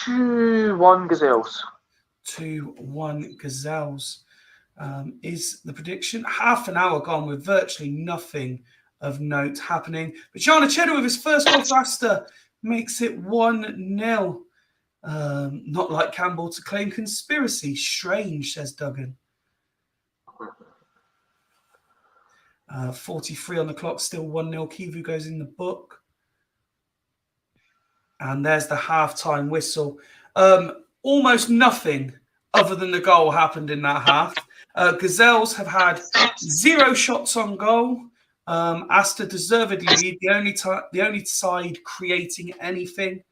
2-1 Gazelles. 2-1 Gazelles is the prediction. Half an hour gone with virtually nothing of note happening. But Jan Cheddar with his first goal for Asta makes it 1-0. Not like Campbell to claim conspiracy. Strange, says Duggan. 43 on the clock, still 1-0. Kivu goes in the book. And there's the half-time whistle. Almost nothing other than the goal happened in that half. Gazelles have had 0 shots on goal. Asta deservedly lead, the only side creating anything.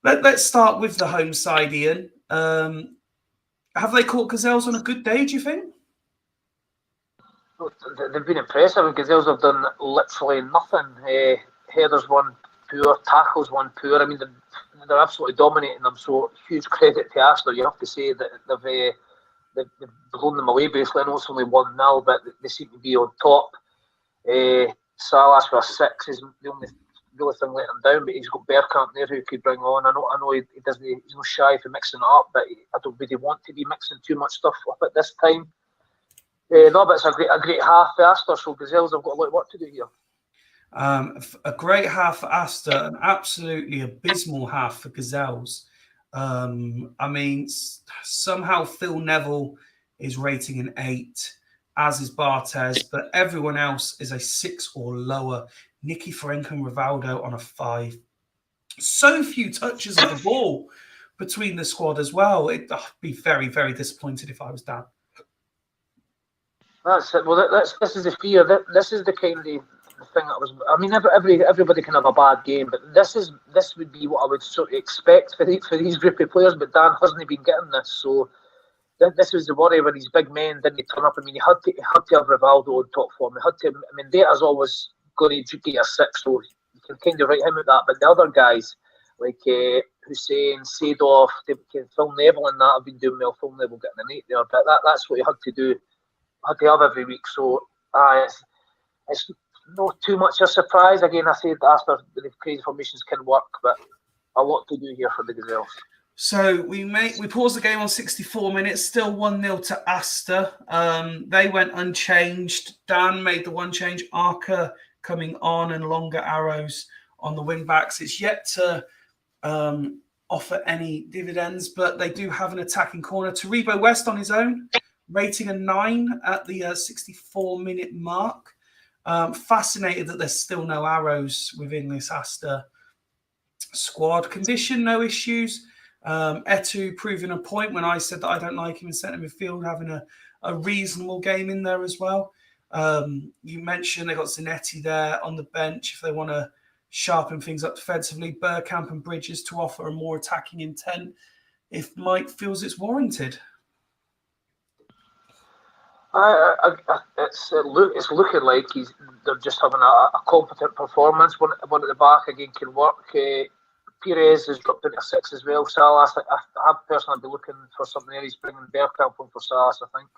Let's start with the home side, Ian. Have they caught Gazelles on a good day, do you think? They've been impressive. Gazelles have done literally nothing. Headers one poor, tackles one poor. I mean, they're absolutely dominating them. So huge credit to Asta. You have to say that they've blown them away basically. I know it's only 1-0, but they seem to be on top. Salas for a 6 is the only thing letting him down, but he's got Bergkamp there who he could bring on. I know he doesn't. He's not shy for mixing it up, but I don't really want to be mixing too much stuff up at this time. No, but it's a great half for Astor, so Gazelles have got a lot of work to do here. A great half for Astor, an absolutely abysmal half for Gazelles. I mean, somehow Phil Neville is rating an 8, as is Barthez, but everyone else is a 6 or lower. Nicky Ferenc and Rivaldo on a 5. So few touches of the ball between the squad as well. I'd be very, very disappointed if I was Dan. That's it. Well, this is the fear. This is the kind of thing that was. I mean, everybody can have a bad game, but this would be what I would sort of expect for these group of players. But Dan hasn't been getting this, so this was the worry when these big men didn't turn up. I mean, he had to have Rivaldo on top form. He had to. I mean, Data's always going to get a 6, so you can kind of write him at that. But the other guys like Hussein, Seedorf, Phil Neville, and that have been doing well. Phil Neville getting an 8 there, but that's what he had to do. Had to have every week, so it's not too much a surprise. Again, I said after the crazy formations can work, but a lot to do here for the Gazelles. So we paused the game on 64 minutes, still 1-0 to Astor. They went unchanged. Dan made the one change, Arca coming on, and longer arrows on the wing backs. It's yet to offer any dividends, but they do have an attacking corner. Taribo West on his own, rating a 9 at the 64-minute mark. Fascinated that there's still no arrows within this Astor squad. Condition, no issues. Etu proving a point when I said that I don't like him in centre midfield, having a reasonable game in there as well. You mentioned they got Zanetti there on the bench if they want to sharpen things up defensively. Bergkamp and Bridges to offer a more attacking intent if Mike feels it's warranted. It's looking like they're just having a competent performance. One at the back again can work. Perez has dropped into a 6 as well. Salas, I have personally been looking for something there. He's bringing Bergkamp on for Salas, I think.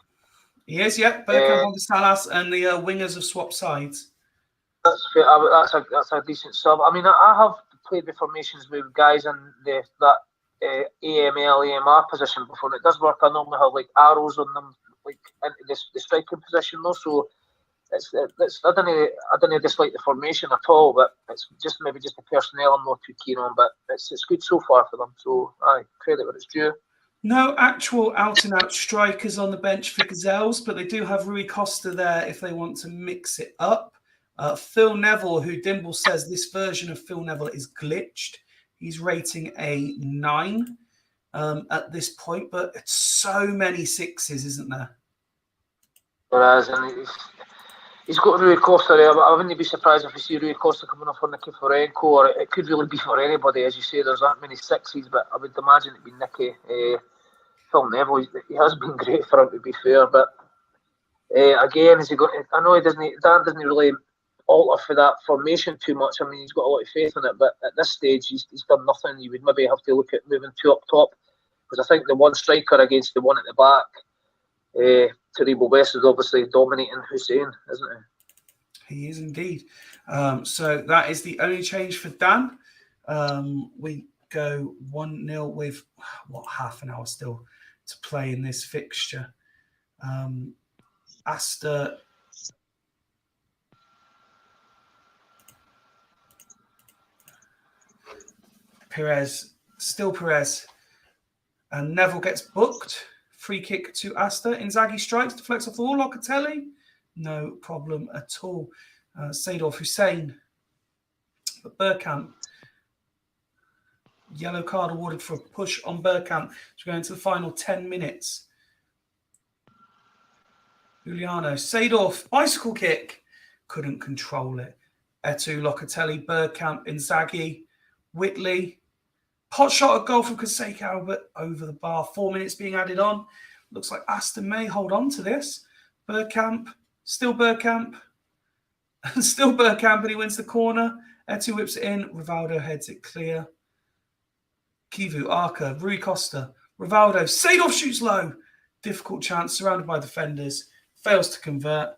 He is, yeah. Bergkamp on the Salas, and the wingers have swapped sides. That's fair. That's a decent sub. I mean, I have played the formations with guys in that AML, AMR position before, and it does work. I normally have like arrows on them, like into the striking position though, so I don't dislike the formation at all, but it's just maybe just the personnel I'm not too keen on, but it's good so far for them, so credit where it's due. No actual out-and-out strikers on the bench for Gazelles, but they do have Rui Costa there if they want to mix it up. Phil Neville, who Dimble says this version of Phil Neville is glitched. He's rating a 9 at this point, but it's so many 6s, isn't there? There is, and he's got Rui Costa there, but I wouldn't be surprised if we see Rui Costa coming off for Nicky Ferenc, or it could really be for anybody. As you say, there's that many 6s, but I would imagine it'd be Nicky. Phil Neville, he has been great for him, to be fair, but again, has he got? I know Dan doesn't really alter for that formation too much. I mean, he's got a lot of faith in it, but at this stage, he's done nothing. You would maybe have to look at moving 2 up top, because I think the one striker against the one at the back, Taribo West is obviously dominating Hussein, isn't he? He is indeed. So that is the only change for Dan. We go 1-0 with half an hour still to play in this fixture. Astor Perez, and Neville gets booked. Free kick to Astor. Inzaghi strikes, deflects off the wall. Locatelli, no problem at all. Seedorf, Hussein, but Bergkamp. Yellow card awarded for a push on Bergkamp. So we're going to the final 10 minutes. Juliano, Seedorf, bicycle kick. Couldn't control it. Etu, Locatelli, Bergkamp, Inzaghi, Whitley. Hot shot at goal from Kasek but over the bar. 4 minutes being added on. Looks like Astor may hold on to this. Bergkamp, still Bergkamp. Still Bergkamp, and he wins the corner. Etu whips it in. Rivaldo heads it clear. Kivu, Arca, Rui Costa, Rivaldo. Seedorf shoots low. difficult chance, surrounded by defenders, fails to convert.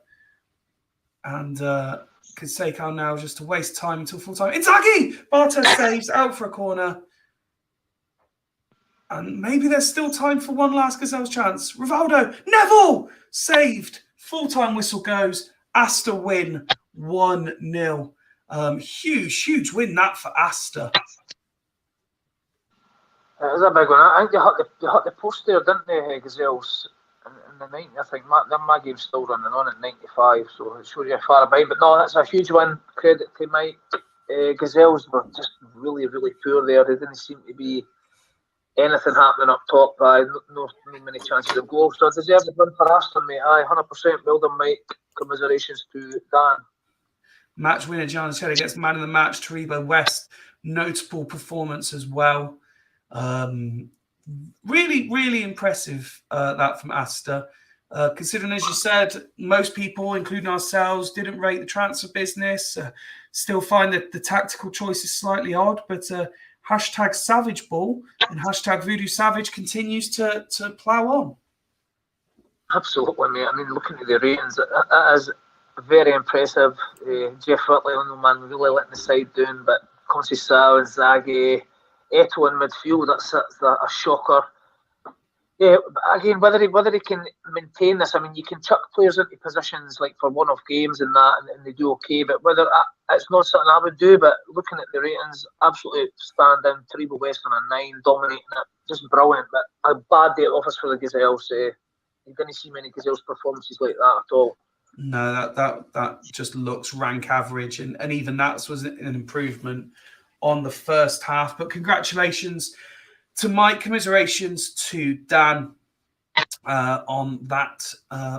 And Cmsl now just to waste time until full time. Inzaghi! Bartes saves out for a corner. And maybe there's still time for one last Gazelles chance. Rivaldo, Neville! Saved. Full-time whistle goes. Astor win 1-0. Huge win that for Astor. It was a big one. I think they hit the post there, didn't they, Gazelles? In the 90, I think my game's still running on at 95, so it shows you how far behind. But no, that's a huge win. Credit to Mike. Gazelles were just really poor there. There didn't seem to be anything happening up top. No many chances of goals. So deserved the win for Aston, mate. 100%. Well done, Mike. Commiserations to Dan. Match winner, John Shelley gets man of the match. Taribo West, notable performance as well. Really impressive that from Astor. Considering, as you said, most people, including ourselves, didn't rate the transfer business. Still find that the tactical choice is slightly odd, but hashtag Savage Ball and hashtag Voodoo Savage continues to plough on. absolutely, mate. I mean, looking at the ratings, that is very impressive. Jeff Whitley on the man really letting the side down, but Cmsl and Zaghi, Eto in midfield, that's a shocker. Yeah, again, whether he can maintain this, I mean, you can chuck players into positions like for one-off games and that, and they do okay. But whether it's not something I would do, but looking at the ratings, absolutely standing. Taribo West on a 9, dominating it, just brilliant. But a bad day at office for the Gazelles. You didn't see many Gazelles performances like that at all. No, that just looks rank average, and even that was an improvement on the first half. But congratulations to Mike, commiserations to Dan on that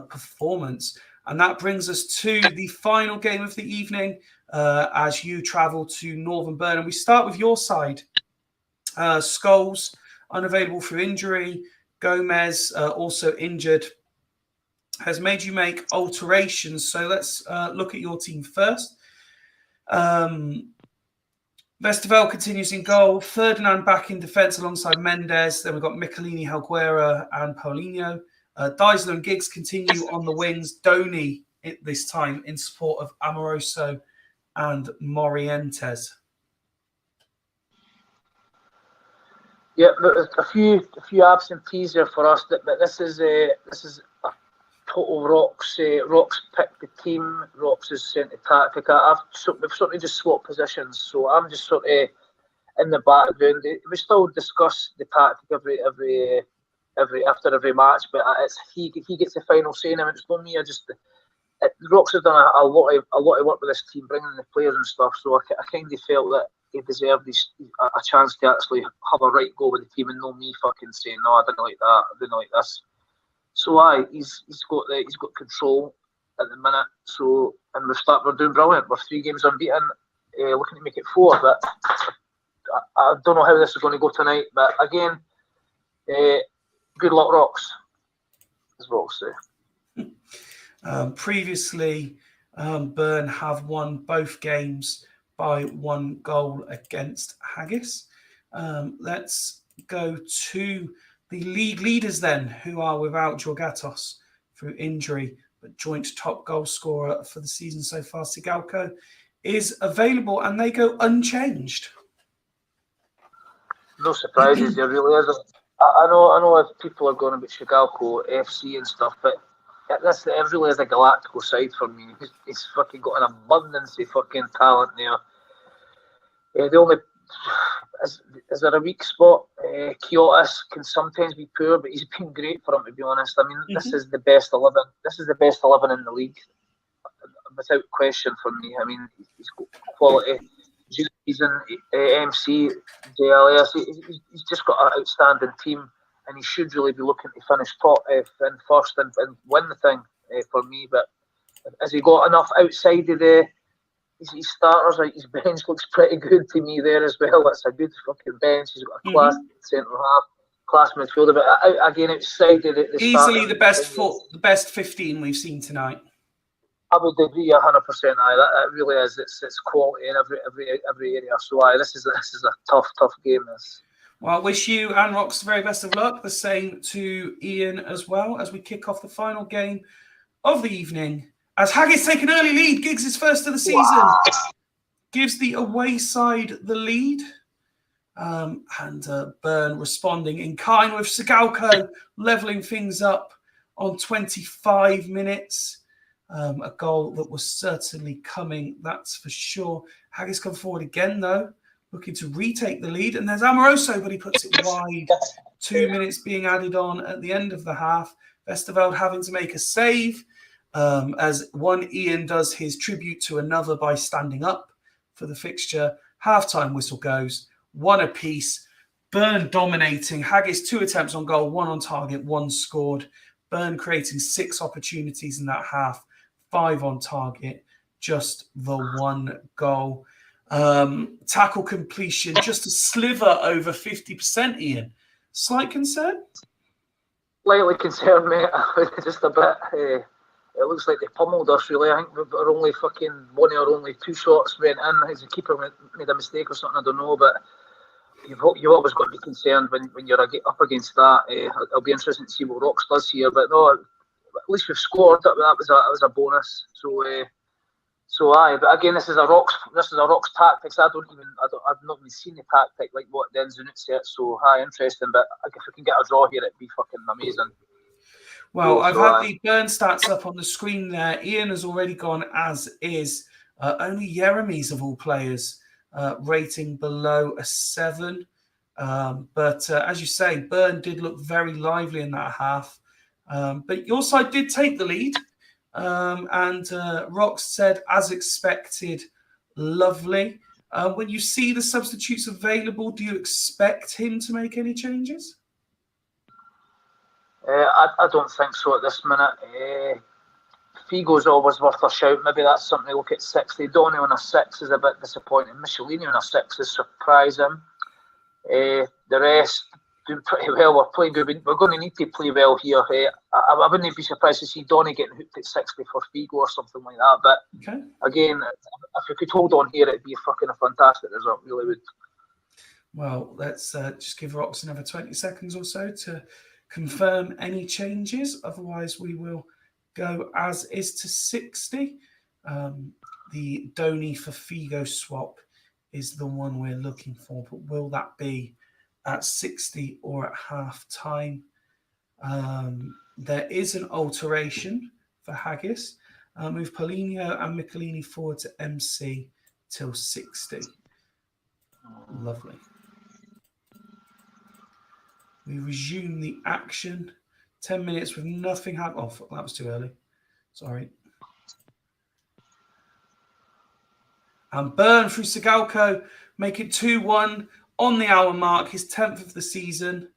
performance. And that brings us to the final game of the evening as you travel to Northern Burnham. We start with your side. Scholes, unavailable through injury. Gomez, also injured, has made you make alterations. So let's look at your team first. Vesterveld continues in goal. Ferdinand back in defence alongside Mendes. Then we've got Michelini, Helguera and Paulinho. Deisler and Giggs continue on the wings. Donny this time in support of Amoroso and Morientes. Yeah, there's a few absentees here for us. But this is a total Rocks picked the team. Rocks is sent to Tactica. We've sort of just swapped positions, so I'm just sort of in the background. We still discuss the tactic every after every match, but he gets the final say. I mean, it's not me. Rocks have done a lot of work with this team, bringing in the players and stuff. So I kind of felt that he deserved a chance to actually have a right go with the team, and not me fucking saying no, I didn't like that, I didn't like this. So he's got control at the minute. So and we're doing brilliant. We're 3 games unbeaten, looking to make it 4. But I don't know how this is going to go tonight. But again, good luck, Rocks, as Rocks say. Previously, Burn have won both games by 1 goal against Haggis. Let's go to the league leaders then, who are without Georgatos through injury, but joint top goal scorer for the season so far, Sigalko, is available and they go unchanged. No surprises, there really is. I know if people are going about Sigalko, FC and stuff, but it really is a galactical side for me. He's fucking got an abundance of fucking talent there. The only... Is there a weak spot? Kiotis can sometimes be poor, but he's been great for him, to be honest. I mean, This is the best 11. This is the best 11 in the league, without question for me. I mean, he's got quality. He's in MC, JLS. He's just got an outstanding team, and he should really be looking to finish top in first and win the thing for me. But has he got enough outside of his starters? Like, his bench looks pretty good to me there as well. It's a good fucking bench. He's got a class centre half, class midfielder. But again, outside of the easily the best 15 we've seen tonight. I would agree 100%. That really is. It's quality in every area. So this is a tough game. This. Well, I wish you and Rox the very best of luck. The same to Iain as well as we kick off the final game of the evening. As Haggis take an early lead, Giggs is first of the season. Wow. Gives the away side the lead. And Byrne responding in kind with Sigalko levelling things up on 25 minutes. A goal that was certainly coming, that's for sure. Haggis come forward again, though, looking to retake the lead. And there's Amoroso, but he puts it wide. 2 minutes being added on at the end of the half. Westerveld having to make a save as one Iain does his tribute to another by standing up for the fixture. Half-time whistle goes. 1 apiece. Byrne dominating. Haggis 2 attempts on goal, 1 on target, 1 scored. Byrne creating 6 opportunities in that half, 5 on target, just the 1 goal. Tackle completion, just a sliver over 50%, Iain. Slight concern? Slightly concerned, mate. Just a bit. It looks like they pummeled us, really. I think we're only one or only 2 shots went in. As the keeper made a mistake or something, I don't know, but you've always got to be concerned when you're up against that. It'll be interesting to see what Rox does here, but no, at least we've scored. That was a bonus. So aye, but again, this is a Rox tactics. I've not even seen the tactic like what the ins and outs yet. So aye, interesting. But if we can get a draw here, it'd be fucking amazing. Well, I've had the Byrne stats up on the screen there. Iain has already gone as is. Only Jeremy's of all players rating below a 7. But as you say, Byrne did look very lively in that half. But your side did take the lead. And Rox said, as expected, lovely. When you see the substitutes available, do you expect him to make any changes? I don't think so at this minute. Figo's always worth a shout. Maybe that's something to look at 60. Donny on a 6 is a bit disappointing. Michelini on a 6 is surprising. The rest doing pretty well. We're playing good. We're going to need to play well here. I wouldn't be surprised to see Donny getting hooked at 60 for Figo or something like that. But again, if we could hold on here, it'd be a fantastic result. Really would. Well, let's just give Rox another 20 seconds or so to confirm any changes. Otherwise, we will go as is to 60. The Donny for Figo swap is the one we're looking for. But will that be at 60 or at half time? There is an alteration for Haggis. Move Paulinho and Michelini forward to MC till 60. Lovely. We resume the action. 10 minutes with nothing happening. Oh, that was too early. Sorry. And Byrne through Sigalko make it 2-1 on the hour mark. His 10th of the season.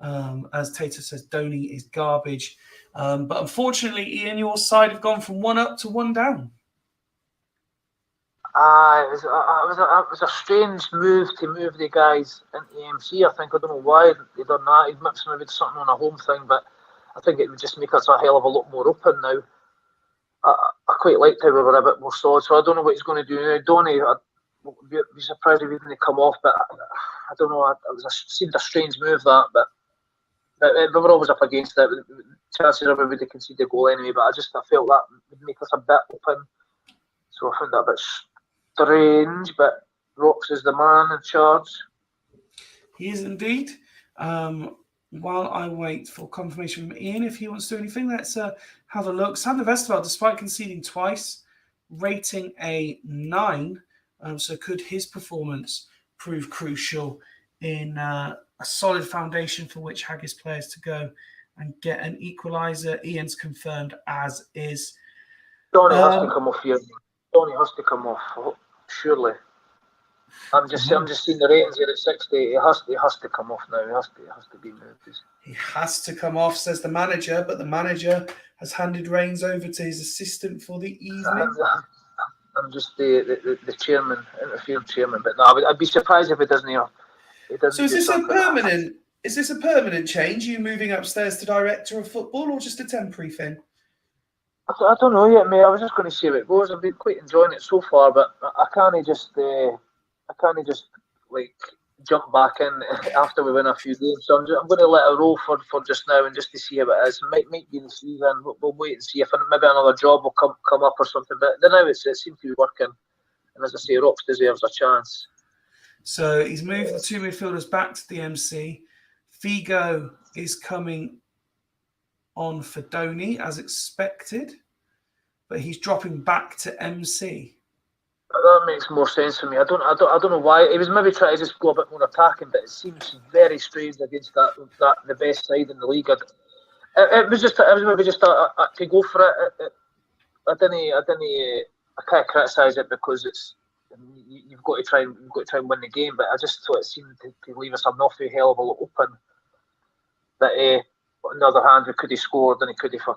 As Tato says, Donny is garbage. But unfortunately, Iain, your side have gone from 1 up to 1 down. It was a strange move to move the guys into MC. I think I don't know why they done that. He'd mixed maybe something on a home thing, but I think it would just make us a hell of a lot more open now. I quite liked how we were a bit more solid, so I don't know what he's going to do now. Donny, I'd be surprised if he didn't come off, but I don't know. Seemed a strange move that, but we were always up against it. Chances are we would have conceded a goal anyway, but I felt that would make us a bit open. So I found that a bit strange, but Rox is the man in charge. He is indeed. While I wait for confirmation from Iain, if he wants to do anything, let's have a look. Sander Westerveld, despite conceding twice, rating a 9. So could his performance prove crucial in a solid foundation for which Haggis players to go and get an equaliser? Ian's confirmed as is. Donny has to come off here. Donny has to come off, surely. I'm just seeing the ratings here at 60. He has to come off now. He has to be moved. He has to come off, says the manager, but the manager has handed reins over to his assistant for the evening. I'm just the chairman, interfered chairman, but no, I'd be surprised if it doesn't. So is this a permanent? Is this a permanent change? Are you moving upstairs to director of football, or just a temporary thing? I don't know yet, mate. I was just going to see how it goes. I've been quite enjoying it so far, but I can't just like jump back in after we win a few games. So I'm going to let it roll for just now and just to see how it is. Might be the season. We'll wait and see if maybe another job will come up or something. But now it seems to be working. And as I say, Rocks deserves a chance. So he's moved the two midfielders back to the MC. Figo is coming on for Donny as expected, but he's dropping back to MC. That makes more sense for me. I don't know why. He was maybe trying to just go a bit more attacking, but it seems very strange against that the best side in the league. It was maybe just to go for it. I can't criticise it because you've got to try and win the game. But I just thought it seemed to leave us an awful hell of a lot open. That on the other hand, we could have scored and he could have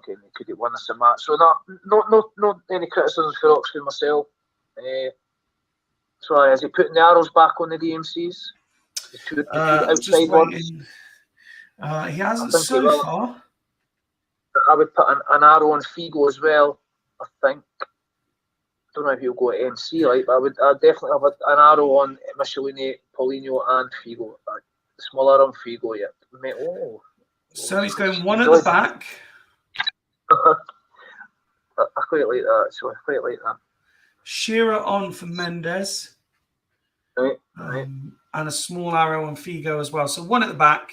won us the match. So not any criticisms for Oxford myself. Sorry, is he putting the arrows back on the DMCs? The two outside ones? He hasn't so far. I would put an arrow on Figo as well, I think. I don't know if he'll go at MC, right? But I'd definitely have an arrow on Michelini, Paulinho, and Figo. A small arrow on Figo, yeah. So he's going one at the back. I quite like that, so I quite like that. Shearer on for Mendes. Right. And a small arrow on Figo as well. So one at the back,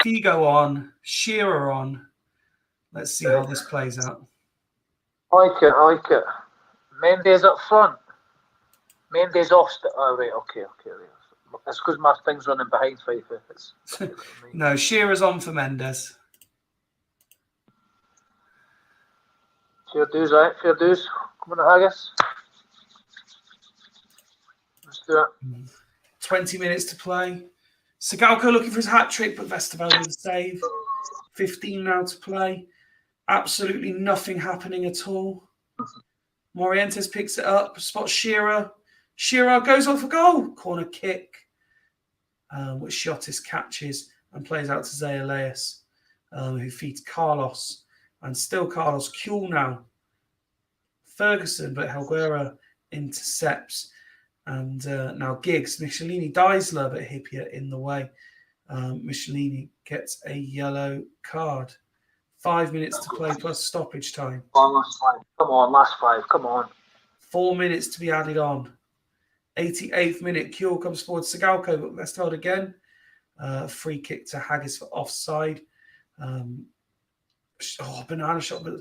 Figo on, Shearer on. Let's see how this plays out. I like it. Mendes up front. Mendes off. Right, okay. That's because my thing's running behind Fyfie. No, Shearer's on for Mendes. Fair dues, right? Fair dues. Come on, Haggis. Let's do it. 20 minutes to play. Sigalko looking for his hat-trick, but Vesterveld with a save. 15 now to play. Absolutely nothing happening at all. Morientes picks it up, spots Shearer. Shearer goes on for goal. Corner kick, which Shotis catches and plays out to Zayaleas, who feeds Carlos. And still Carlos. Kuhl now. Ferguson, but Helguera intercepts. And now Giggs. Michelini, Deisler, but Hippier in the way. Michelini gets a yellow card. 5 minutes to play plus stoppage time. Last five. Come on. 4 minutes to be added on. 88th minute, Kuhl comes forward. Sigalko, but Vesterveld again. Free kick to Haggis for offside. Banana shot, but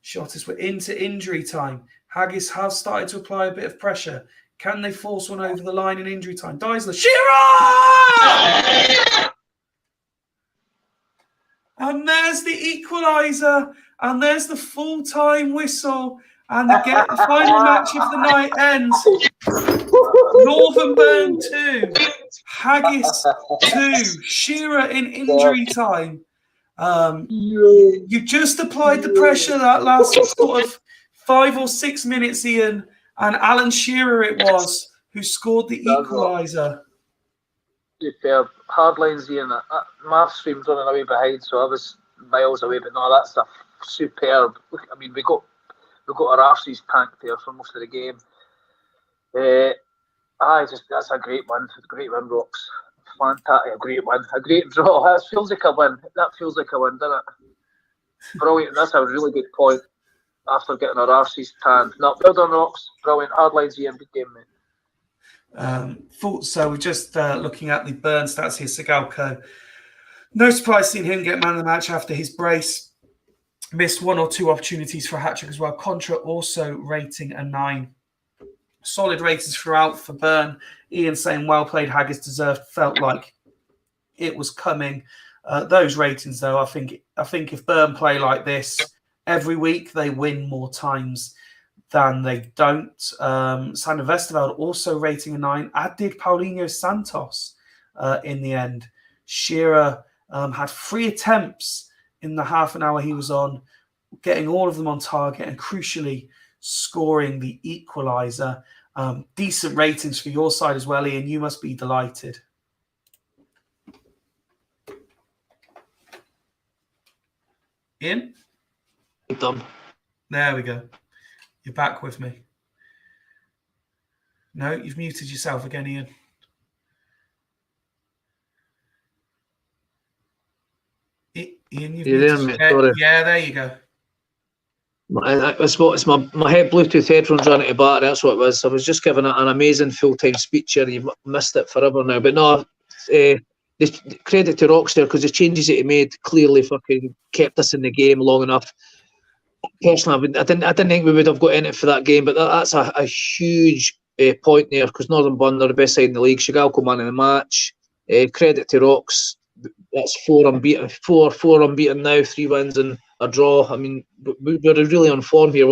Shotis were into injury time. Haggis has started to apply a bit of pressure. Can they force one over the line in injury time? Deisler, Shearer! And there's the equaliser. And there's the full-time whistle. And the final match of the night ends. Northern 2, Haggis 2, Shearer in injury time. You just applied the pressure that last sort of 5 or 6 minutes, Iain, and Alan Shearer it was who scored the equaliser. Superb. Hard lines, Iain. My stream's running away behind, so I was miles away, but no, that's a superb. I mean, we got our arses tanked there for most of the game. That's a great win. Great win, Rocks. Fantastic, a great win. A great draw. That feels like a win. Doesn't it? Brilliant. That's a really good point after getting our arses tanned. No, well done, Rocks. Brilliant. Hard lines, Iain. Good game, mate. So we're just looking at the burn stats here. Sigalko. No surprise seeing him get man of the match after his brace. Missed 1 or 2 opportunities for a hat-trick as well. Contra also rating a 9. Solid ratings throughout for Burn. Iain saying well played, Haggis deserved. Felt like it was coming. Those ratings, though, I think if Burn play like this every week, they win more times than they don't. Sander Vesterveld also rating a 9. As did Paulinho Santos in the end. Shearer had 3 attempts in the half an hour he was on, getting all of them on target and crucially scoring the equaliser. Decent ratings for your side as well, Iain. You must be delighted. Iain? Done. There we go. You're back with me. No, you've muted yourself again, Iain. Ian, you've You there, mate? Sorry. Yeah, there you go. It's my head Bluetooth headphones running to battery. That's what it was. I was just giving an amazing full-time speech here. You've missed it forever now. But no, credit to Rox there, because the changes that he made clearly fucking kept us in the game long enough. Personally, I didn't think we would have got in it for that game, but that's a huge point there, because Northern Bun are the best side in the league. Shigalco man of the match. Credit to Rox. That's four unbeaten now, 3 wins and a draw. I mean, we're really on form here.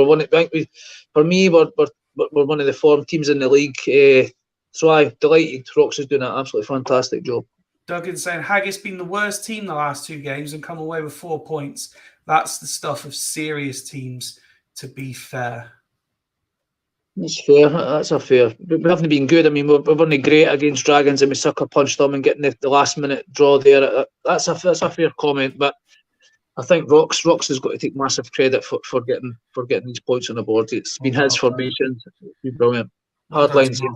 For me, we're one of the form teams in the league. So I'm delighted. Rox is doing an absolutely fantastic job. Duggan saying Haggis been the worst team the last 2 games and come away with 4 points. That's the stuff of serious teams, to be fair. That's fair. That's a fair. We haven't been good. I mean, we're only great against Dragons, and we sucker punched them and getting the last minute draw there. That's a fair comment. But I think Rox has got to take massive credit for getting these points on the board. It's been his formation. It's been brilliant. Hard lines here.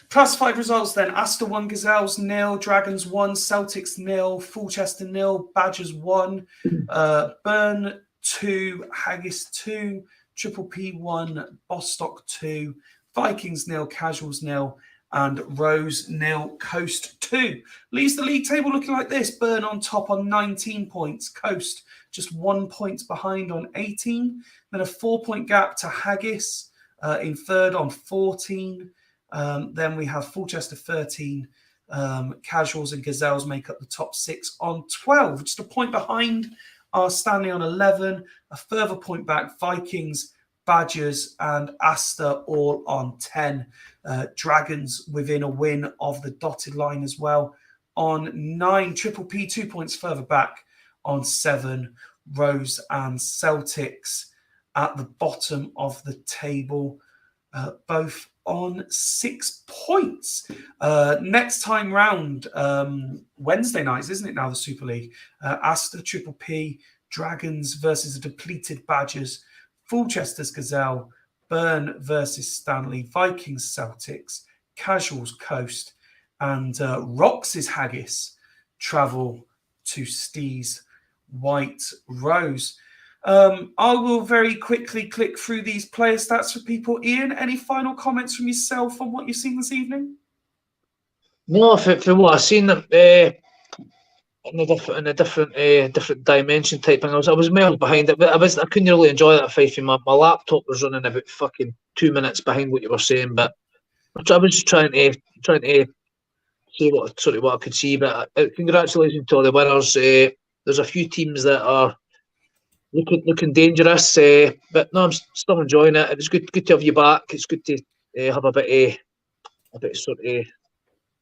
Classified results then: Astor 1, Gazelles 0, Dragons 1, Celtics 0, Fulchester 0, Badgers 1, Burn 2, Haggis 2, Triple P 1, Bostock 2, Vikings 0, Casuals 0, and Rose 0, Coast 2. Leaves the league table looking like this: Burn on top on 19 points, Coast just 1 point behind on 18, then a 4-point gap to Haggis in third on 14. Then we have Fulchester 13, Casuals and Gazelles make up the top 6 on 12. Just a point behind are Stanley on 11, a further point back, Vikings, Badgers and Astor all on 10. Dragons within a win of the dotted line as well on 9. Triple P 2 points further back on 7. Rose and Celtics at the bottom of the table, both on 6 points. Next time round, Wednesday nights, isn't it now, the Super League? Astor, Triple P, Dragons versus the depleted Badgers, Fulchester's Gazelle, Burn versus Stanley, Vikings, Celtics, Casuals, Coast, and Rox's Haggis travel to Stee's White Rose. I will very quickly click through these player stats for people. Ian, any final comments from yourself on what you've seen this evening? No, for what I've seen, in a different dimension type thing. I was miles behind it, but I couldn't really enjoy that Fyfie. My laptop was running about fucking 2 minutes behind what you were saying, but I was just trying to see what I could see. But congratulations to all the winners. There's a few teams that are looking dangerous, but no, I'm still enjoying it. It was good to have you back. It's good to have a bit sort of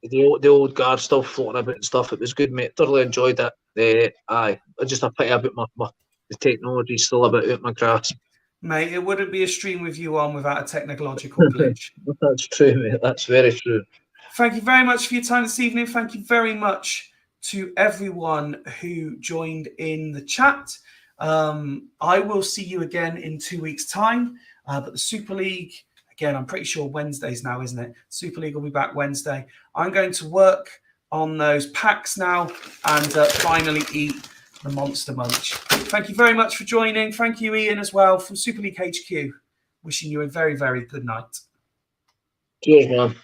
the old guard still floating about and stuff. It was good, mate. Thoroughly enjoyed it. I just a pity about the technology still a bit out my grasp. Mate, it wouldn't be a stream with you on without a technological glitch. That's true, mate. That's very true. Thank you very much for your time this evening. Thank you very much to everyone who joined in the chat. I will see you again in 2 weeks' time. But the Super League, again, I'm pretty sure Wednesdays now, isn't it? Super League will be back Wednesday. I'm going to work on those packs now and finally eat the Monster Munch. Thank you very much for joining. Thank you, Ian, as well, from Super League HQ. Wishing you a very, very good night. Cheers, man.